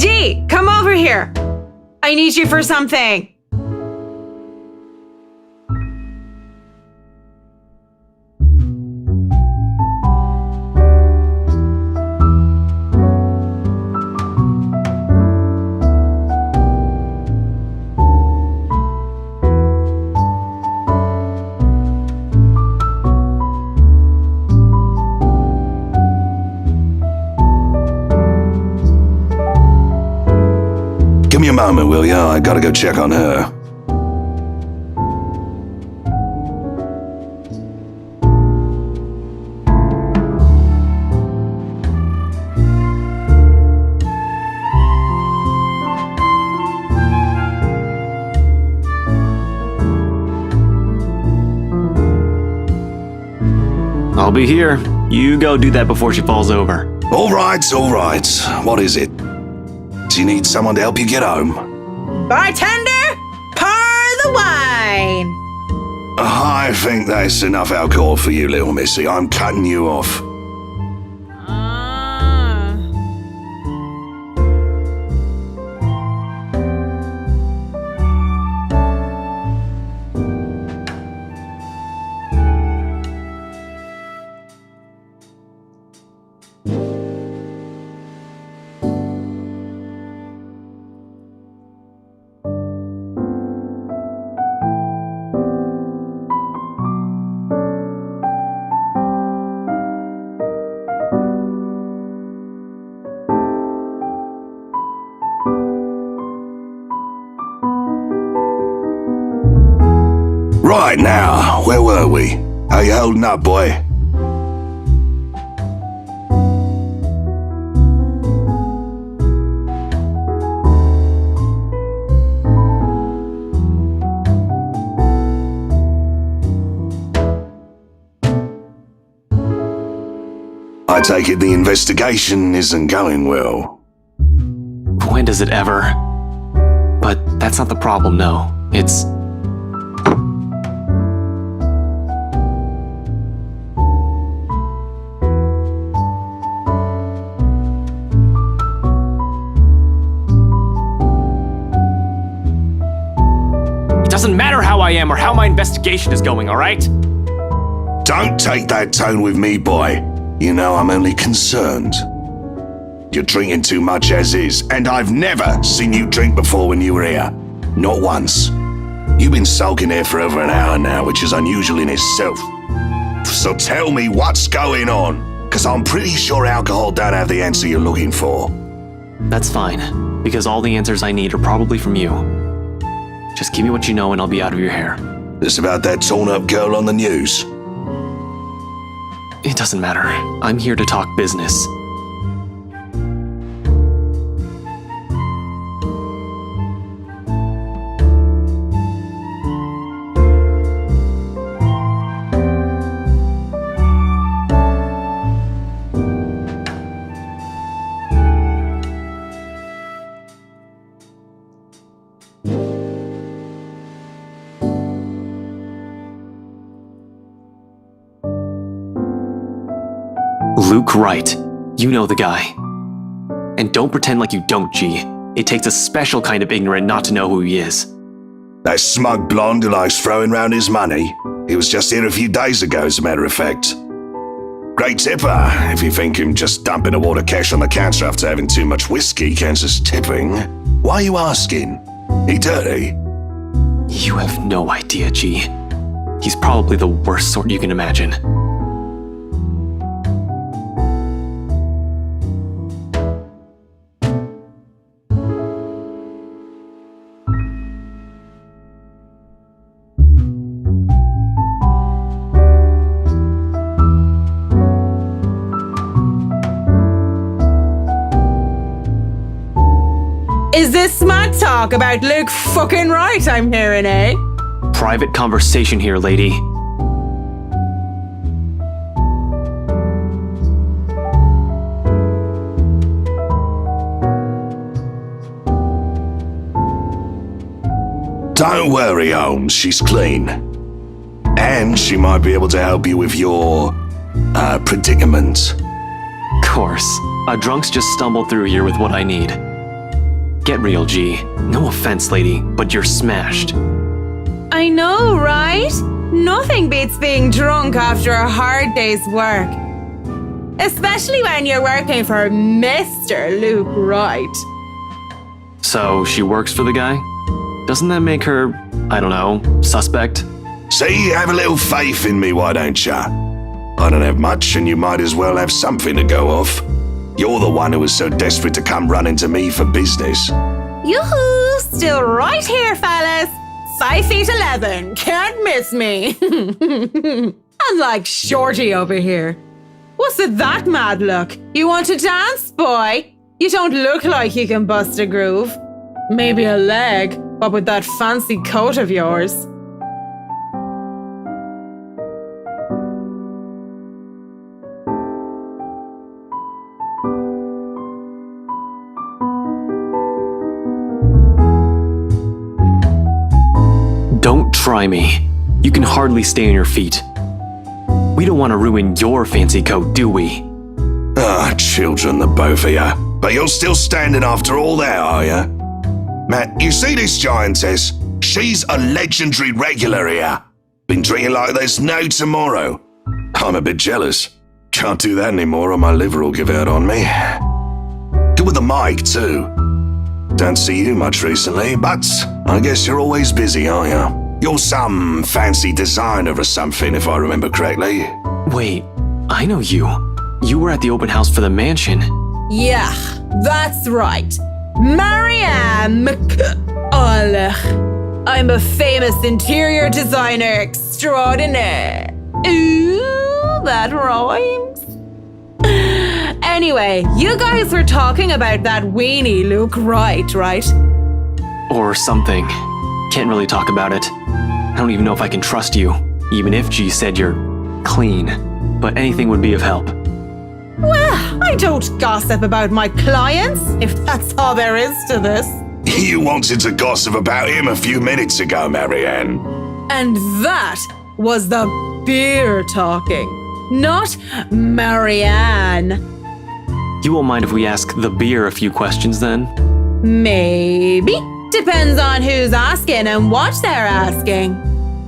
[SPEAKER 4] G, come over here. I need you for something.
[SPEAKER 10] Give me a moment, will ya? I gotta go check on her.
[SPEAKER 11] I'll be here. You go do that before she falls over.
[SPEAKER 10] All right. What is it? Do you need someone to help you get home?
[SPEAKER 4] Bartender, pour the wine.
[SPEAKER 10] I think that's enough alcohol for you, little missy. I'm cutting you off. Right now, where were we? How you holding up, boy? I take it the investigation isn't going well.
[SPEAKER 11] When does it ever? But that's not the problem, no. It's... Doesn't matter how I am or how my investigation is going, all right?
[SPEAKER 10] Don't take that tone with me, boy. You know I'm only concerned. You're drinking too much as is, and I've never seen you drink before when you were here. Not once. You've been sulking here for over an hour now, which is unusual in itself. So tell me what's going on, because I'm pretty sure alcohol don't have the answer you're looking for.
[SPEAKER 11] That's fine, because all the answers I need are probably from you. Just give me what you know and I'll be out of your hair.
[SPEAKER 10] This about that torn-up girl on the news?
[SPEAKER 11] It doesn't matter. I'm here to talk business. Luke Wright. You know the guy. And don't pretend like you don't, G. It takes a special kind of ignorant not to know who he is.
[SPEAKER 10] That smug blonde who likes throwing round his money. He was just here a few days ago, as a matter of fact. Great tipper, if you think him just dumping a wad of cash on the counter after having too much whiskey counts as tipping. Why are you asking? He dirty?
[SPEAKER 11] You have no idea, G. He's probably the worst sort you can imagine.
[SPEAKER 4] Is this smart talk about Luke fucking Wright I'm hearing, eh?
[SPEAKER 11] Private conversation here, lady.
[SPEAKER 10] Don't worry, Holmes, she's clean. And she might be able to help you with your, predicament.
[SPEAKER 11] Course. A drunk's just stumbled through here with what I need. Get real, G. No offense, lady, but you're smashed.
[SPEAKER 4] I know, right? Nothing beats being drunk after a hard day's work. Especially when you're working for Mr. Luke Wright.
[SPEAKER 11] So, she works for the guy? Doesn't that make her, I don't know, suspect?
[SPEAKER 10] See, have a little faith in me, why don't ya? I don't have much, and you might as well have something to go off. You're the one who was so desperate to come running to me for business.
[SPEAKER 4] Yoo-hoo! Still right here, fellas. 5'11", can't miss me. Unlike Shorty over here. What's with that mad look? You want to dance, boy? You don't look like you can bust a groove. Maybe a leg, but with that fancy coat of yours.
[SPEAKER 11] Don't try me. You can hardly stay on your feet. We don't want to ruin your fancy coat, do we?
[SPEAKER 10] Ah, children, the both of ya. But you're still standing after all that, are ya? Matt, you see this giantess? She's a legendary regular here. Been drinking like there's no tomorrow. I'm a bit jealous. Can't do that anymore or my liver will give out on me. Good with the mic, too. Don't see you much recently, but I guess you're always busy, aren't ya? You're some fancy designer or something, if I remember correctly.
[SPEAKER 11] Wait, I know you. You were at the open house for the mansion.
[SPEAKER 4] Yeah, that's right. Marianne I'm a famous interior designer extraordinaire. Ooh, that rhymes. Anyway, you guys were talking about that weenie Luke Wright, right?
[SPEAKER 11] Or something. Can't really talk about it. I don't even know if I can trust you, even if G said you're clean. But anything would be of help.
[SPEAKER 4] Well, I don't gossip about my clients, if that's all there is to this.
[SPEAKER 10] You wanted to gossip about him a few minutes ago, Marianne.
[SPEAKER 4] And that was the beer talking, not Marianne.
[SPEAKER 11] You won't mind if we ask the beer a few questions then?
[SPEAKER 4] Maybe. Depends on who's asking and what they're asking.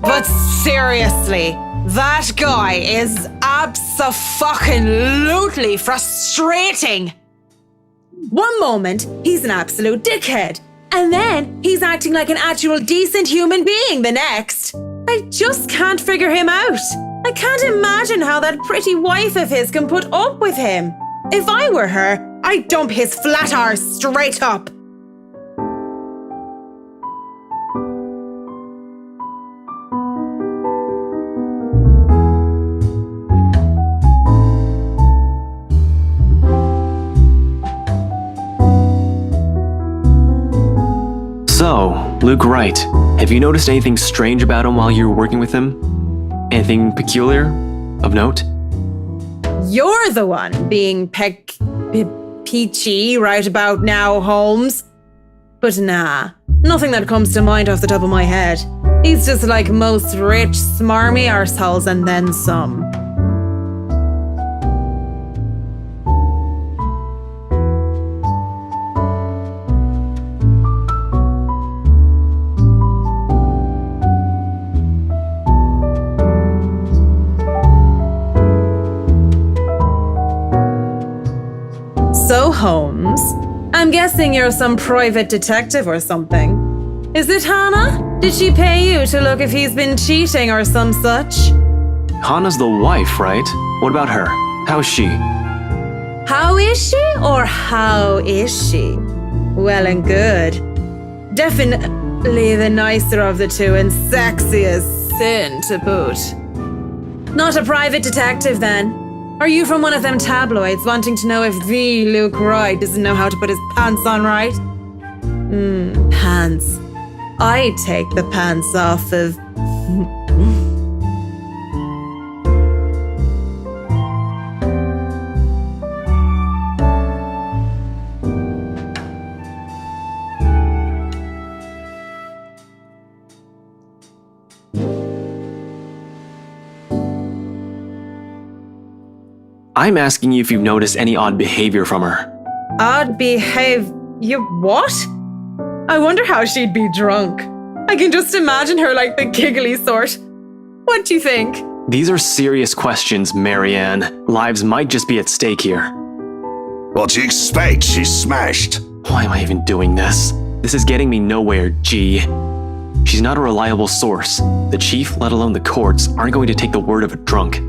[SPEAKER 4] But seriously, that guy is abso-fucking-lutely frustrating. One moment, he's an absolute dickhead. And then he's acting like an actual decent human being the next. I just can't figure him out. I can't imagine how that pretty wife of his can put up with him. If I were her, I'd dump his flat arse straight up.
[SPEAKER 11] So, Luke Wright, have you noticed anything strange about him while you were working with him? Anything peculiar? Of note?
[SPEAKER 4] You're the one being peachy right about now, Holmes. But nah, nothing that comes to mind off the top of my head. He's just like most rich, smarmy arseholes and then some. So, Holmes, I'm guessing you're some private detective or something. Is it Hannah? Did she pay you to look if he's been cheating or some such?
[SPEAKER 11] Hannah's the wife, right? What about her? How is she?
[SPEAKER 4] How is she or how is she? Well and good. Definitely the nicer of the two and sexy as sin to boot. Not a private detective then. Are you from one of them tabloids wanting to know if the Luke Wright doesn't know how to put his pants on right? Pants. I take the pants off of...
[SPEAKER 11] I'm asking you if you've noticed any odd behavior from her.
[SPEAKER 4] Odd behave... You what? I wonder how she'd be drunk. I can just imagine her like the giggly sort. What do you think?
[SPEAKER 11] These are serious questions, Marianne. Lives might just be at stake here.
[SPEAKER 10] What do you expect? She's smashed.
[SPEAKER 11] Why am I even doing this? This is getting me nowhere, G. She's not a reliable source. The chief, let alone the courts, aren't going to take the word of a drunk.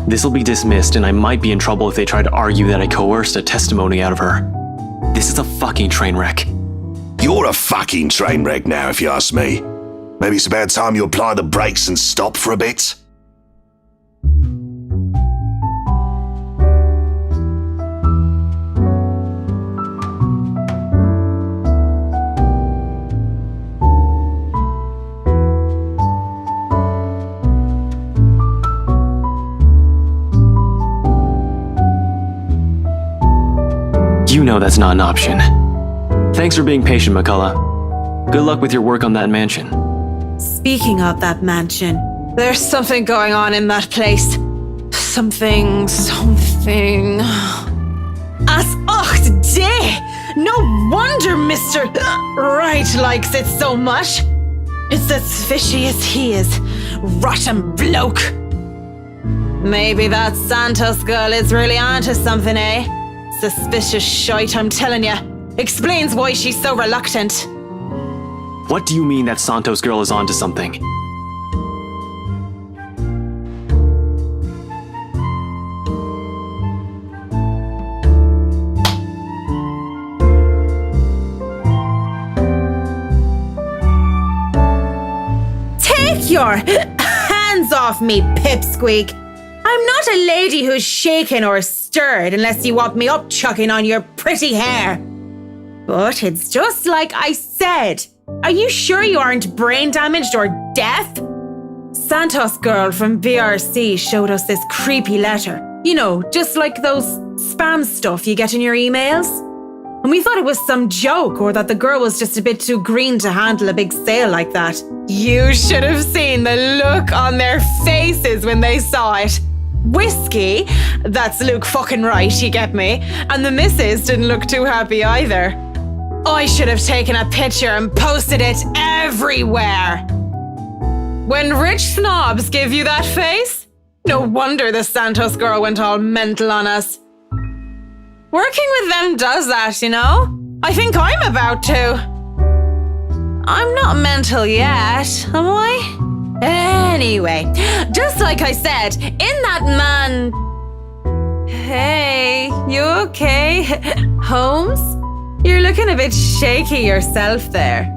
[SPEAKER 11] This'll be dismissed, and I might be in trouble if they try to argue that I coerced a testimony out of her. This is a fucking train wreck.
[SPEAKER 10] You're a fucking train wreck now, if you ask me. Maybe it's about time you apply the brakes and stop for a bit.
[SPEAKER 11] You know that's not an option. Thanks for being patient, McCullough. Good luck with your work on that mansion.
[SPEAKER 4] Speaking of that mansion, there's something going on in that place. Something. As och day! No wonder Mr. Right likes it so much. It's as fishy as he is. Rotten bloke. Maybe that Santos girl is really onto something, eh? Suspicious shite, I'm telling ya. Explains why she's so reluctant.
[SPEAKER 11] What do you mean that Santos girl is onto something?
[SPEAKER 4] Take your hands off me, pipsqueak. I'm not a lady who's shaken or stirred unless you want me upchucking on your pretty hair. But it's just like I said. Are you sure you aren't brain damaged or deaf? Santos girl from BRC showed us this creepy letter. You know, just like those spam stuff you get in your emails. And we thought it was some joke or that the girl was just a bit too green to handle a big sale like that. You should have seen the look on their faces when they saw it. Whiskey, that's Luke fucking right, you get me? And the missus didn't look too happy either. I should have taken a picture and posted it everywhere. When rich snobs give you that face, no wonder the Santos girl went all mental on us. Working with them does that, you know? I think I'm about to. I'm not mental yet, am I? Anyway, just like I said, in that man... Hey, you okay? Holmes? You're looking a bit shaky yourself there.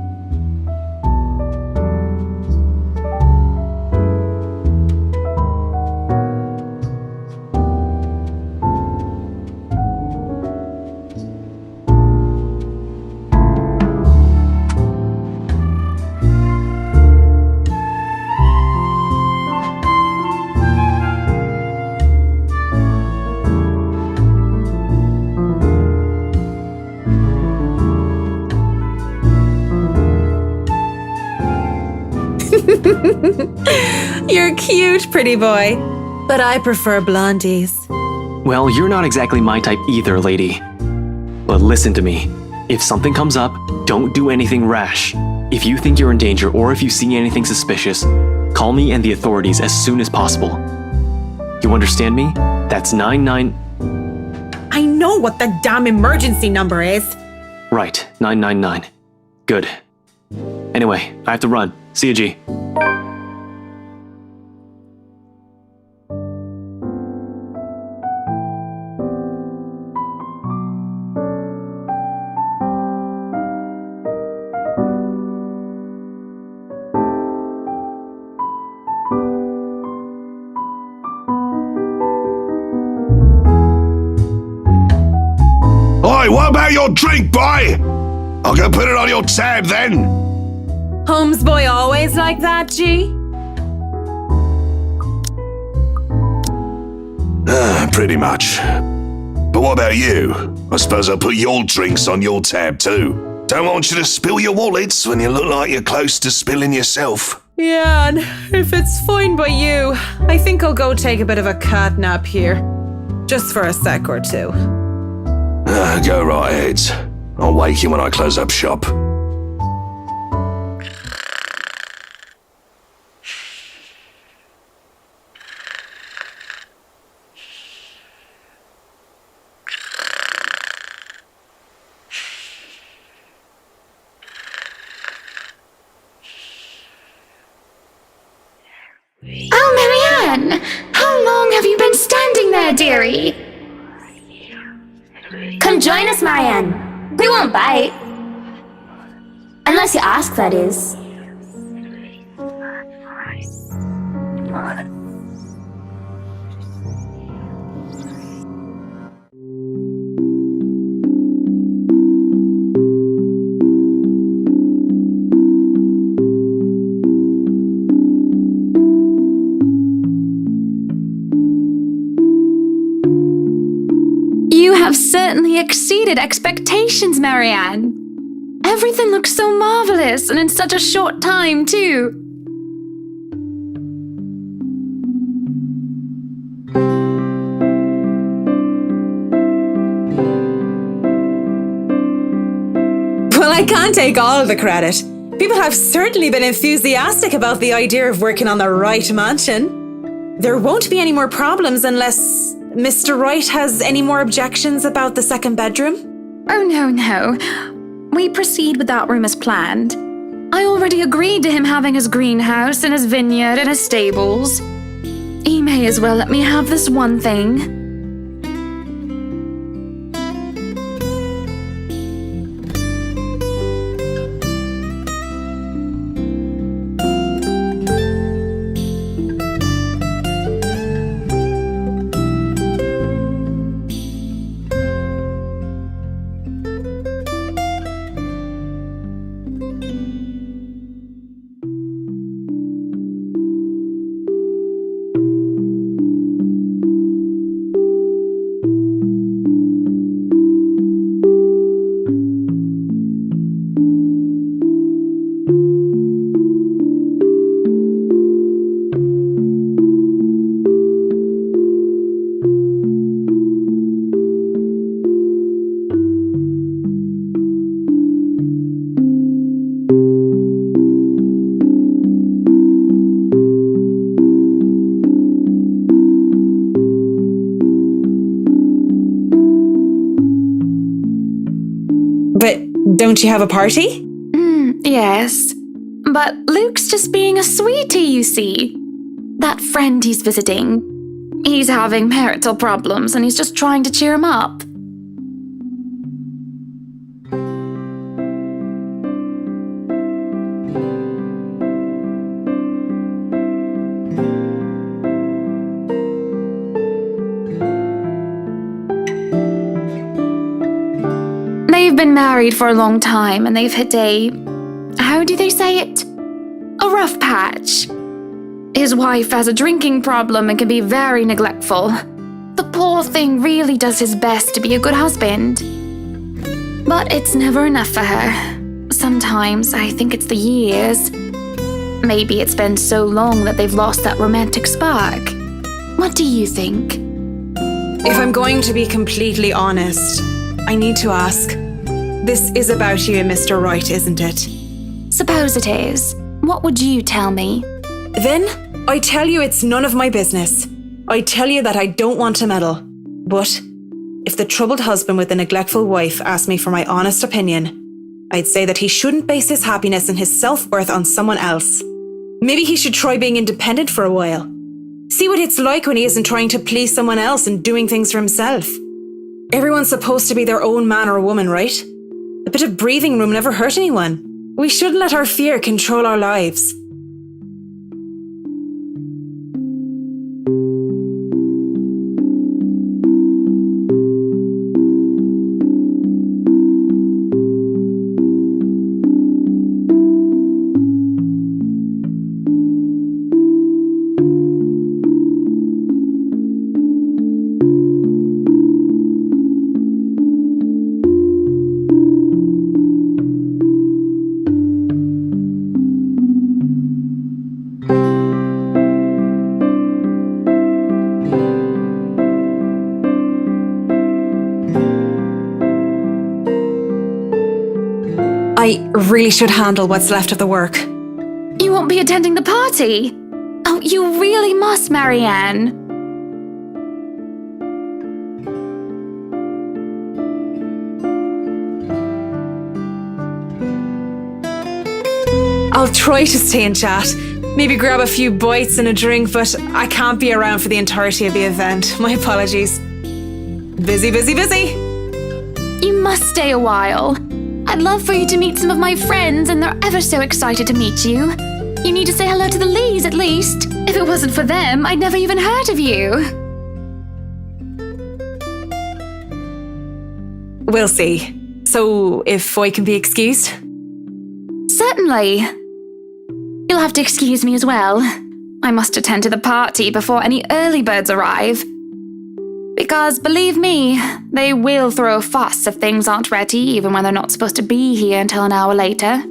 [SPEAKER 4] You're cute, pretty boy. But I prefer blondies.
[SPEAKER 11] Well, you're not exactly my type either, lady. But listen to me. If something comes up, don't do anything rash. If you think you're in danger or if you see anything suspicious, call me and the authorities as soon as possible. You understand me? That's 99...
[SPEAKER 4] I know what the damn emergency number is.
[SPEAKER 11] Right, 999. Good. Anyway, I have to run. See you, G.
[SPEAKER 10] Oi, what about your drink, boy? I'll go put it on your tab then.
[SPEAKER 4] Holmes boy always like that, G?
[SPEAKER 10] Pretty much. But what about you? I suppose I'll put your drinks on your tab too. Don't want you to spill your wallets when you look like you're close to spilling yourself.
[SPEAKER 4] Yeah, and if it's fine by you, I think I'll go take a bit of a cat nap here. Just for a sec or two.
[SPEAKER 10] Go right ahead. I'll wake you when I close up shop.
[SPEAKER 7] agree. Come join us, Marianne. We won't bite. Unless you ask, that is.
[SPEAKER 3] You have certainly exceeded expectations, Marianne. Everything looks so marvelous, and in such a short time, too.
[SPEAKER 4] Well, I can't take all of the credit. People have certainly been enthusiastic about the idea of working on the Wright mansion. There won't be any more problems unless Mr. Wright has any more objections about the second bedroom.
[SPEAKER 3] Oh, no. We proceed with that room as planned. I already agreed to him having his greenhouse and his vineyard and his stables. He may as well let me have this one thing.
[SPEAKER 4] But don't you have a party?
[SPEAKER 3] Yes. But Luke's just being a sweetie, you see. That friend he's visiting, he's having marital problems and he's just trying to cheer him up. They've been married for a long time and they've hit how do they say it? A rough patch. His wife has a drinking problem and can be very neglectful. The poor thing really does his best to be a good husband. But it's never enough for her. Sometimes I think it's the years. Maybe it's been so long that they've lost that romantic spark. What do you think?
[SPEAKER 4] If I'm going to be completely honest, I need to ask. This is about you and Mr. Wright, isn't it?
[SPEAKER 3] Suppose it is. What would you tell me?
[SPEAKER 4] Then, I tell you it's none of my business. I tell you that I don't want to meddle. But, if the troubled husband with the neglectful wife asked me for my honest opinion, I'd say that he shouldn't base his happiness and his self-worth on someone else. Maybe he should try being independent for a while. See what it's like when he isn't trying to please someone else and doing things for himself. Everyone's supposed to be their own man or woman, right? A bit of breathing room never hurt anyone. We shouldn't let our fear control our lives. I really should handle what's left of the work.
[SPEAKER 3] You won't be attending the party? Oh, you really must, Marianne.
[SPEAKER 4] I'll try to stay and chat. Maybe grab a few bites and a drink, but I can't be around for the entirety of the event. My apologies. Busy, busy, busy.
[SPEAKER 3] You must stay a while. I'd love for you to meet some of my friends, and they're ever so excited to meet you. You need to say hello to the Lees, at least. If it wasn't for them, I'd never even heard of you.
[SPEAKER 4] We'll see. So, if Foy can be excused?
[SPEAKER 3] Certainly. You'll have to excuse me as well. I must attend to the party before any early birds arrive. Because, believe me, they will throw a fuss if things aren't ready, even when they're not supposed to be here until an hour later.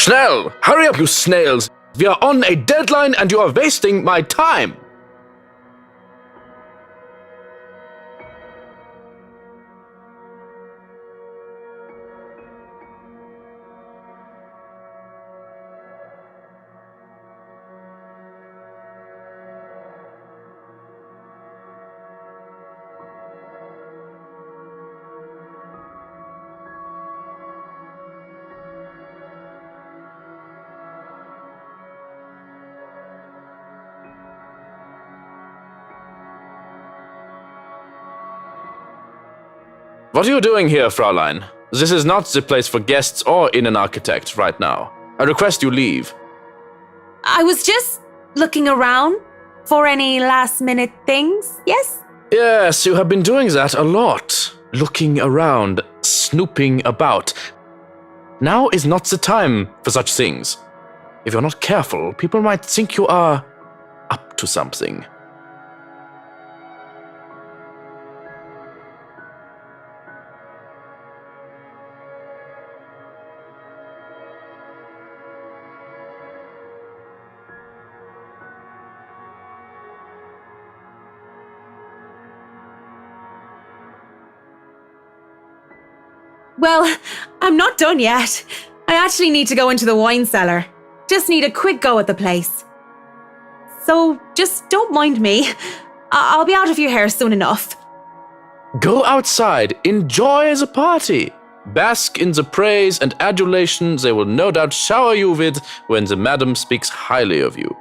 [SPEAKER 2] Schnell! Hurry up, you snails! We are on a deadline and you are wasting my time! What are you doing here, Fraulein? This is not the place for guests or in an architect right now. I request you leave.
[SPEAKER 4] I was just looking around for any last-minute things, yes?
[SPEAKER 2] Yes, you have been doing that a lot. Looking around, snooping about. Now is not the time for such things. If you're not careful, people might think you are up to something.
[SPEAKER 4] Well, I'm not done yet. I actually need to go into the wine cellar. Just need a quick go at the place. So just don't mind me. I'll be out of your hair soon enough.
[SPEAKER 2] Go outside, enjoy the party. Bask in the praise and adulation they will no doubt shower you with when the madam speaks highly of you.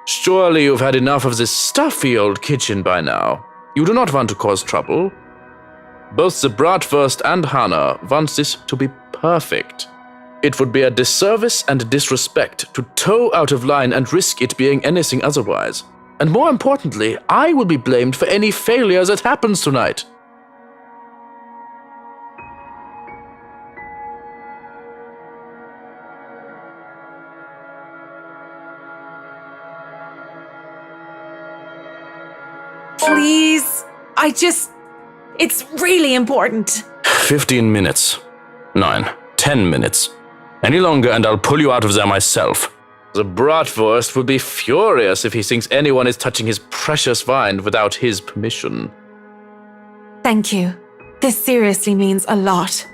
[SPEAKER 2] Surely you've had enough of this stuffy old kitchen by now. You do not want to cause trouble. Both the bratwurst and Hannah want this to be perfect. It would be a disservice and disrespect to toe out of line and risk it being anything otherwise. And more importantly, I will be blamed for any failure that happens tonight.
[SPEAKER 4] Please. It's really important.
[SPEAKER 2] 15 minutes. 9, 10 minutes. Any longer and I'll pull you out of there myself. The Bratwurst will be furious if he thinks anyone is touching his precious vine without his permission.
[SPEAKER 4] Thank you. This seriously means a lot.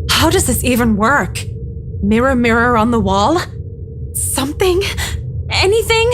[SPEAKER 4] How does this even work? Mirror, mirror on the wall? Something? Anything?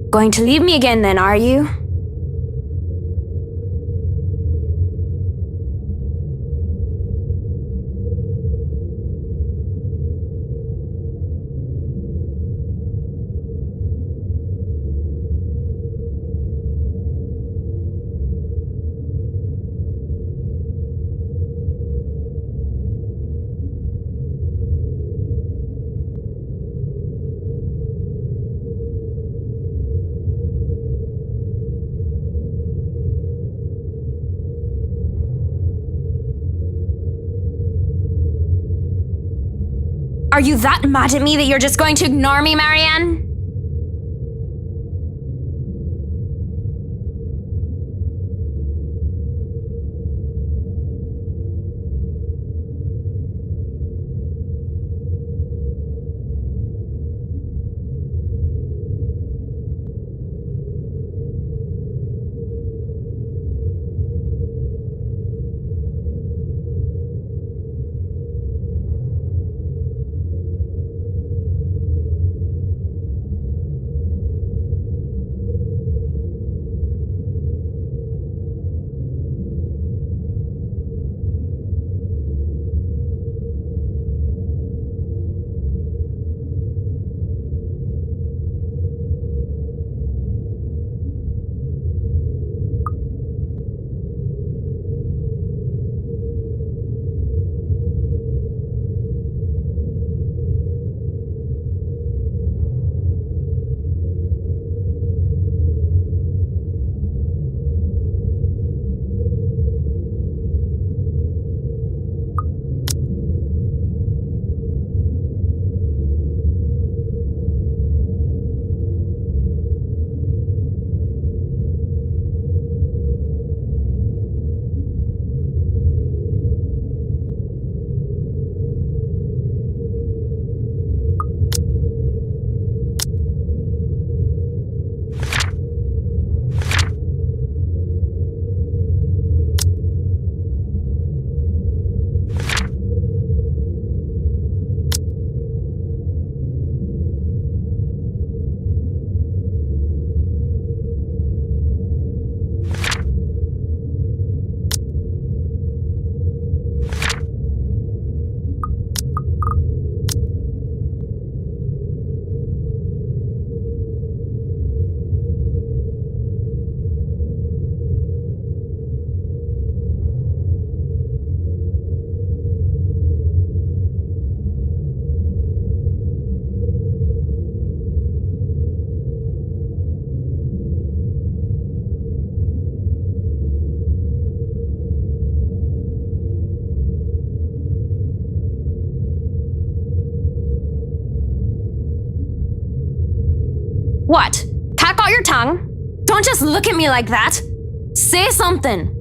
[SPEAKER 7] Going to leave me again then, are you? Are you that mad at me that you're just going to ignore me, Marianne? What? Tack out your tongue? Don't just look at me like that. Say something.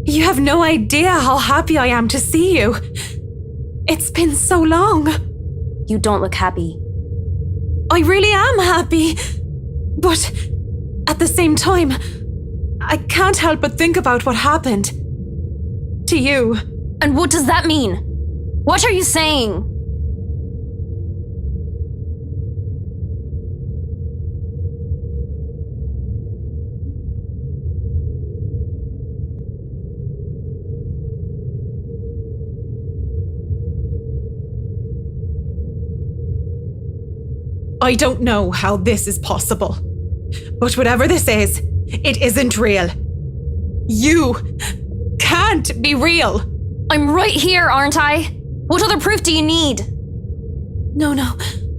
[SPEAKER 4] You have no idea how happy I am to see you. It's been so long.
[SPEAKER 7] You don't look happy.
[SPEAKER 4] I really am happy. But at the same time, I can't help but think about what happened to you.
[SPEAKER 7] And what does that mean? What are you saying?
[SPEAKER 4] I don't know how this is possible. But whatever this is, it isn't real. You can't be real.
[SPEAKER 7] I'm right here, aren't I? What other proof do you need?
[SPEAKER 4] No.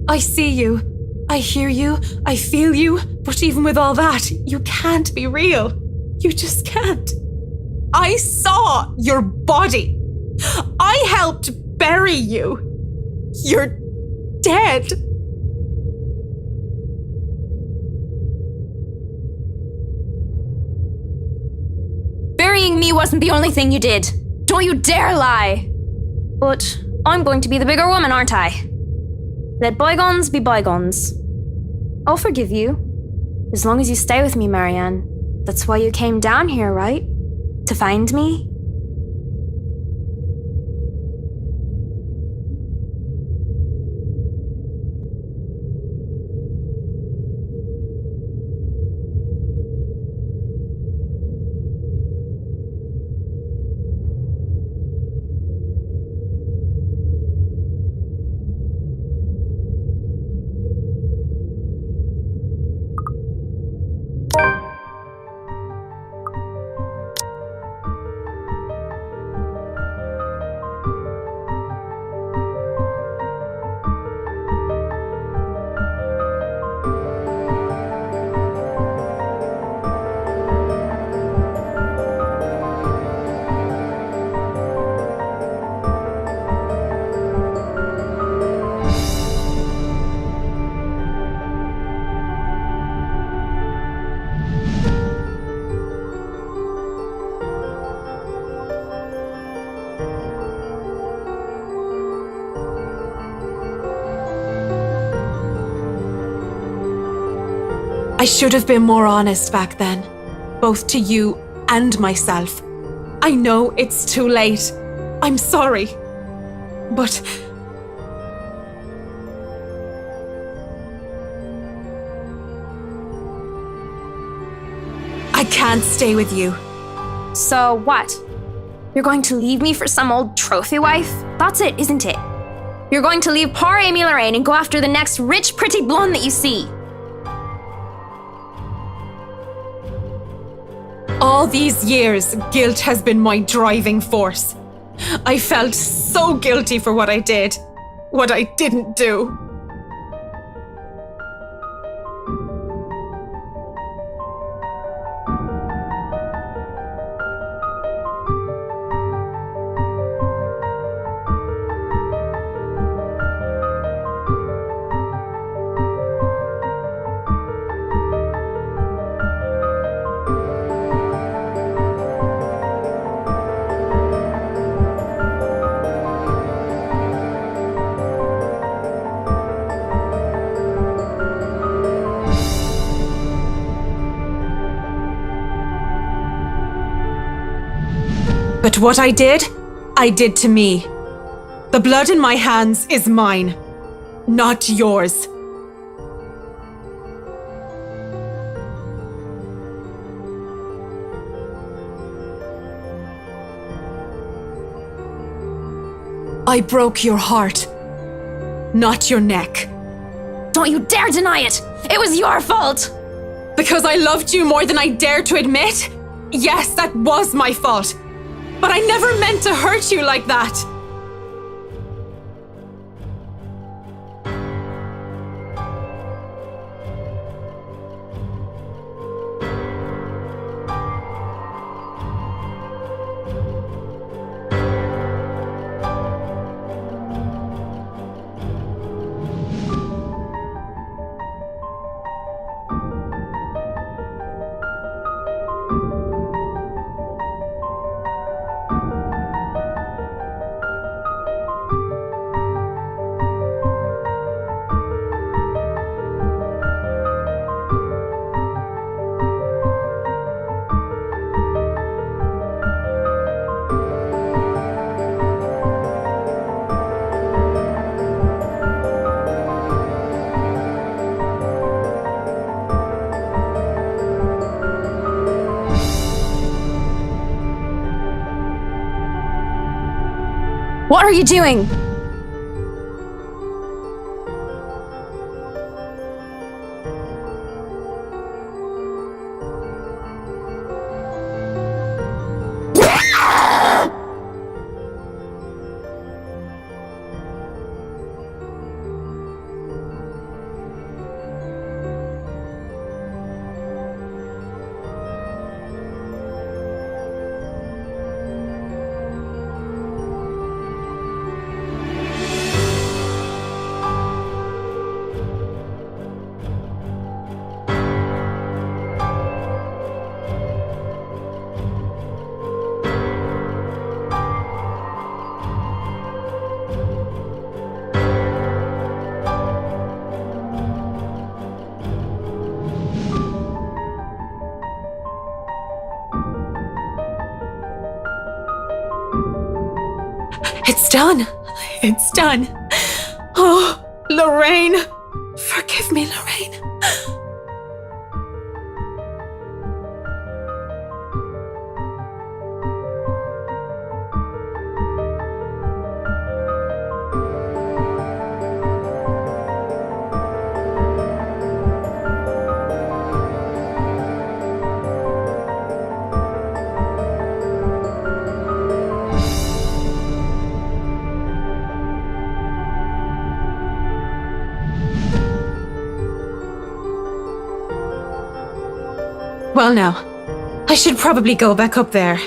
[SPEAKER 4] I see you. I hear you. I feel you. But even with all that, you can't be real. You just can't. I saw your body. I helped bury you. You're dead.
[SPEAKER 7] Burying me wasn't the only thing you did. Don't you dare lie. But I'm going to be the bigger woman, aren't I? Let bygones be bygones. I'll forgive you. As long as you stay with me, Marianne. That's why you came down here, right? To find me?
[SPEAKER 4] I should have been more honest back then, both to you and myself. I know it's too late. I'm sorry. But I can't stay with you.
[SPEAKER 7] So what? You're going to leave me for some old trophy wife? That's it, isn't it? You're going to leave poor Amy Lorraine and go after the next rich, pretty blonde that you see.
[SPEAKER 4] All these years, guilt has been my driving force. I felt so guilty for what I did, what I didn't do. But what I did to me. The blood in my hands is mine, not yours. I broke your heart. not your neck.
[SPEAKER 7] Don't you dare deny it! It was your fault!
[SPEAKER 4] Because I loved you more than I dare to admit? Yes, that was my fault. But I never meant to hurt you like that.
[SPEAKER 7] What are you doing?
[SPEAKER 4] It's done. It's done. Oh, Lorraine. Forgive me, Lorraine. Well now, I should probably go back up there.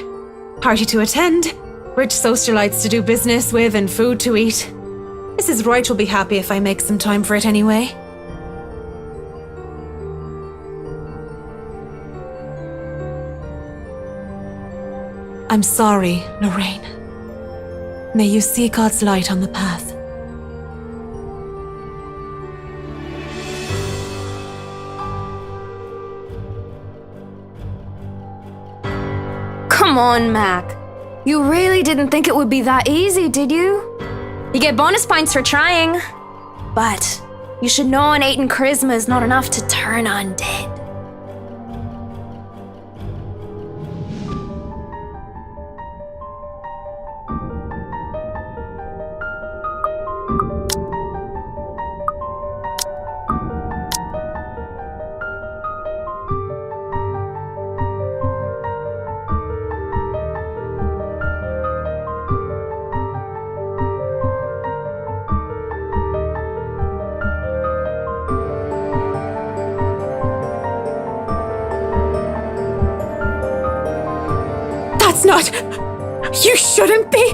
[SPEAKER 4] Party to attend, rich socialites to do business with, and food to eat. Mrs. Wright will be happy if I make some time for it anyway. I'm sorry, Lorraine. May you see God's light on the path.
[SPEAKER 7] Come on, Mac. You really didn't think it would be that easy, did you? You get bonus points for trying. But you should know an 8 in charisma is not enough to turn undead.
[SPEAKER 4] That's not... You shouldn't be...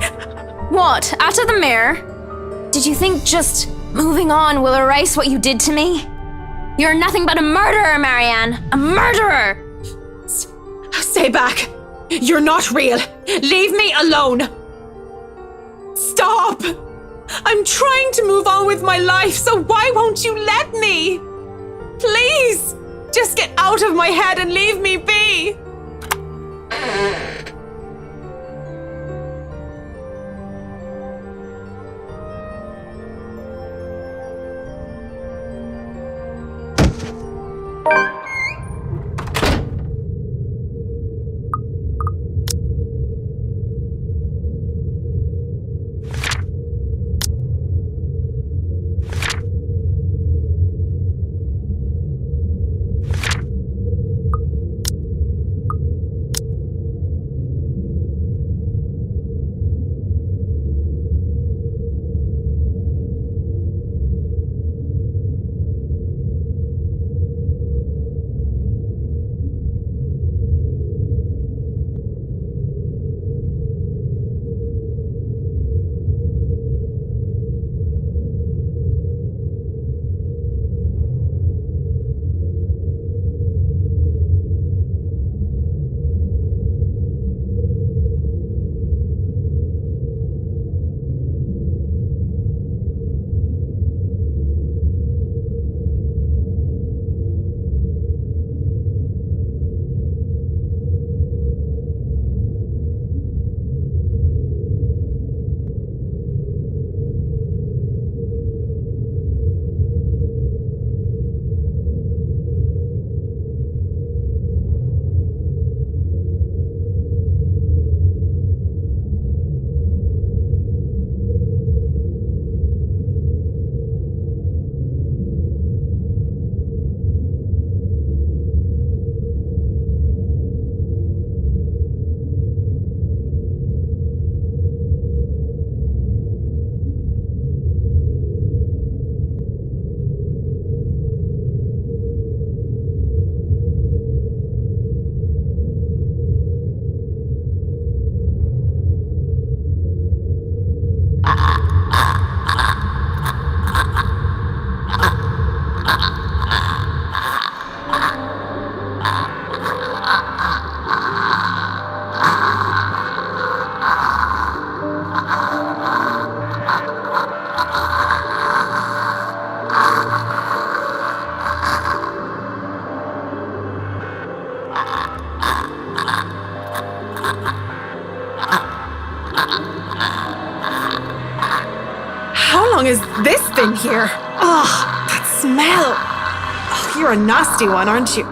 [SPEAKER 7] What? After the mirror? Did you think just moving on will erase what you did to me? You're nothing but a murderer, Marianne. A murderer!
[SPEAKER 4] Stay back. You're not real. Leave me alone. Stop! I'm trying to move on with my life, so why won't you let me? Please! Just get out of my head and leave me be! long is this thing here? Oh, that smell. Oh, you're a nasty one, aren't you?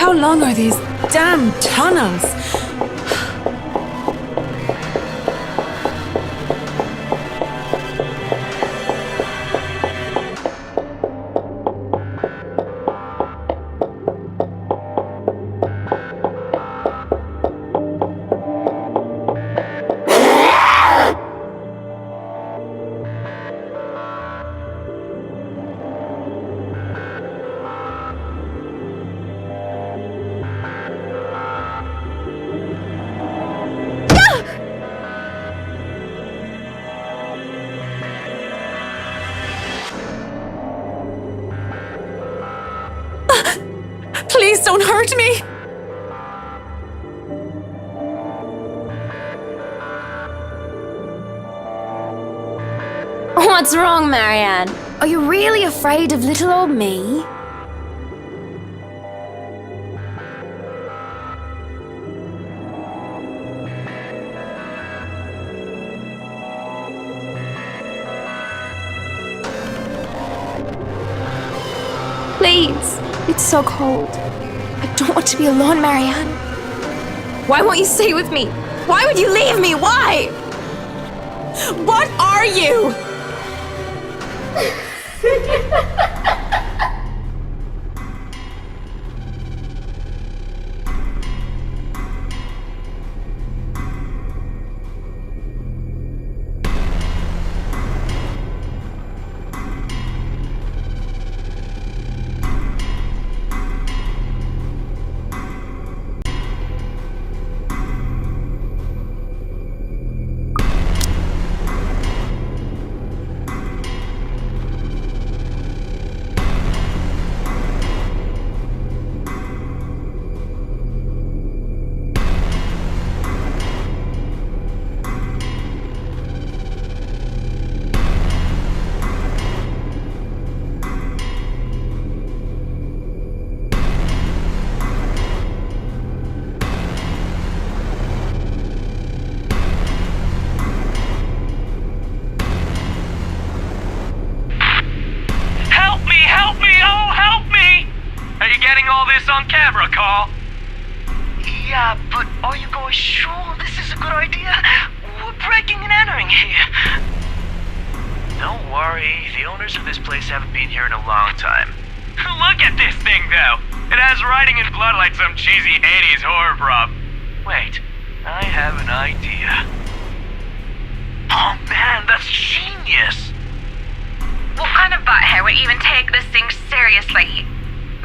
[SPEAKER 4] How long are these damn tunnels? Please don't hurt me!
[SPEAKER 7] What's wrong, Marianne? Are you really afraid of little old me? Please. It's so cold. I don't want to be alone, Marianne. Why won't you stay with me? Why would you leave me? Why?
[SPEAKER 4] What are you?
[SPEAKER 12] all this on camera, Carl. Yeah, but are you guys sure this is a good idea? We're breaking and entering here. Don't worry, the owners of this place haven't been here in a long time. Look at this thing, though. It has writing in blood like some cheesy 80s horror prop. Wait, I have an idea. Oh man, that's genius!
[SPEAKER 3] What kind of butthead would even take this thing seriously?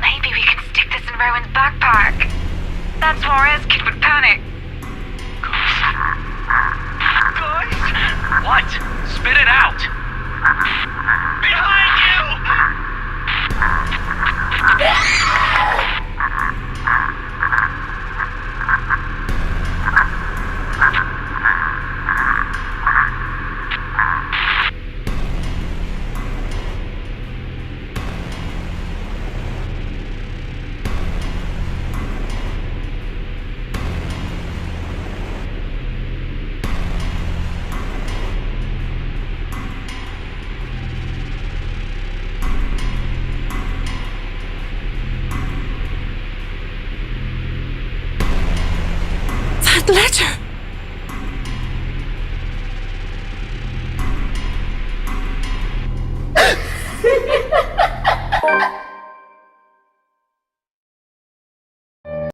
[SPEAKER 3] Maybe we can stick this in Rowan's backpack. That's Juarez kid would panic.
[SPEAKER 12] Guys? What? Spit it out! Behind you!
[SPEAKER 4] Letter.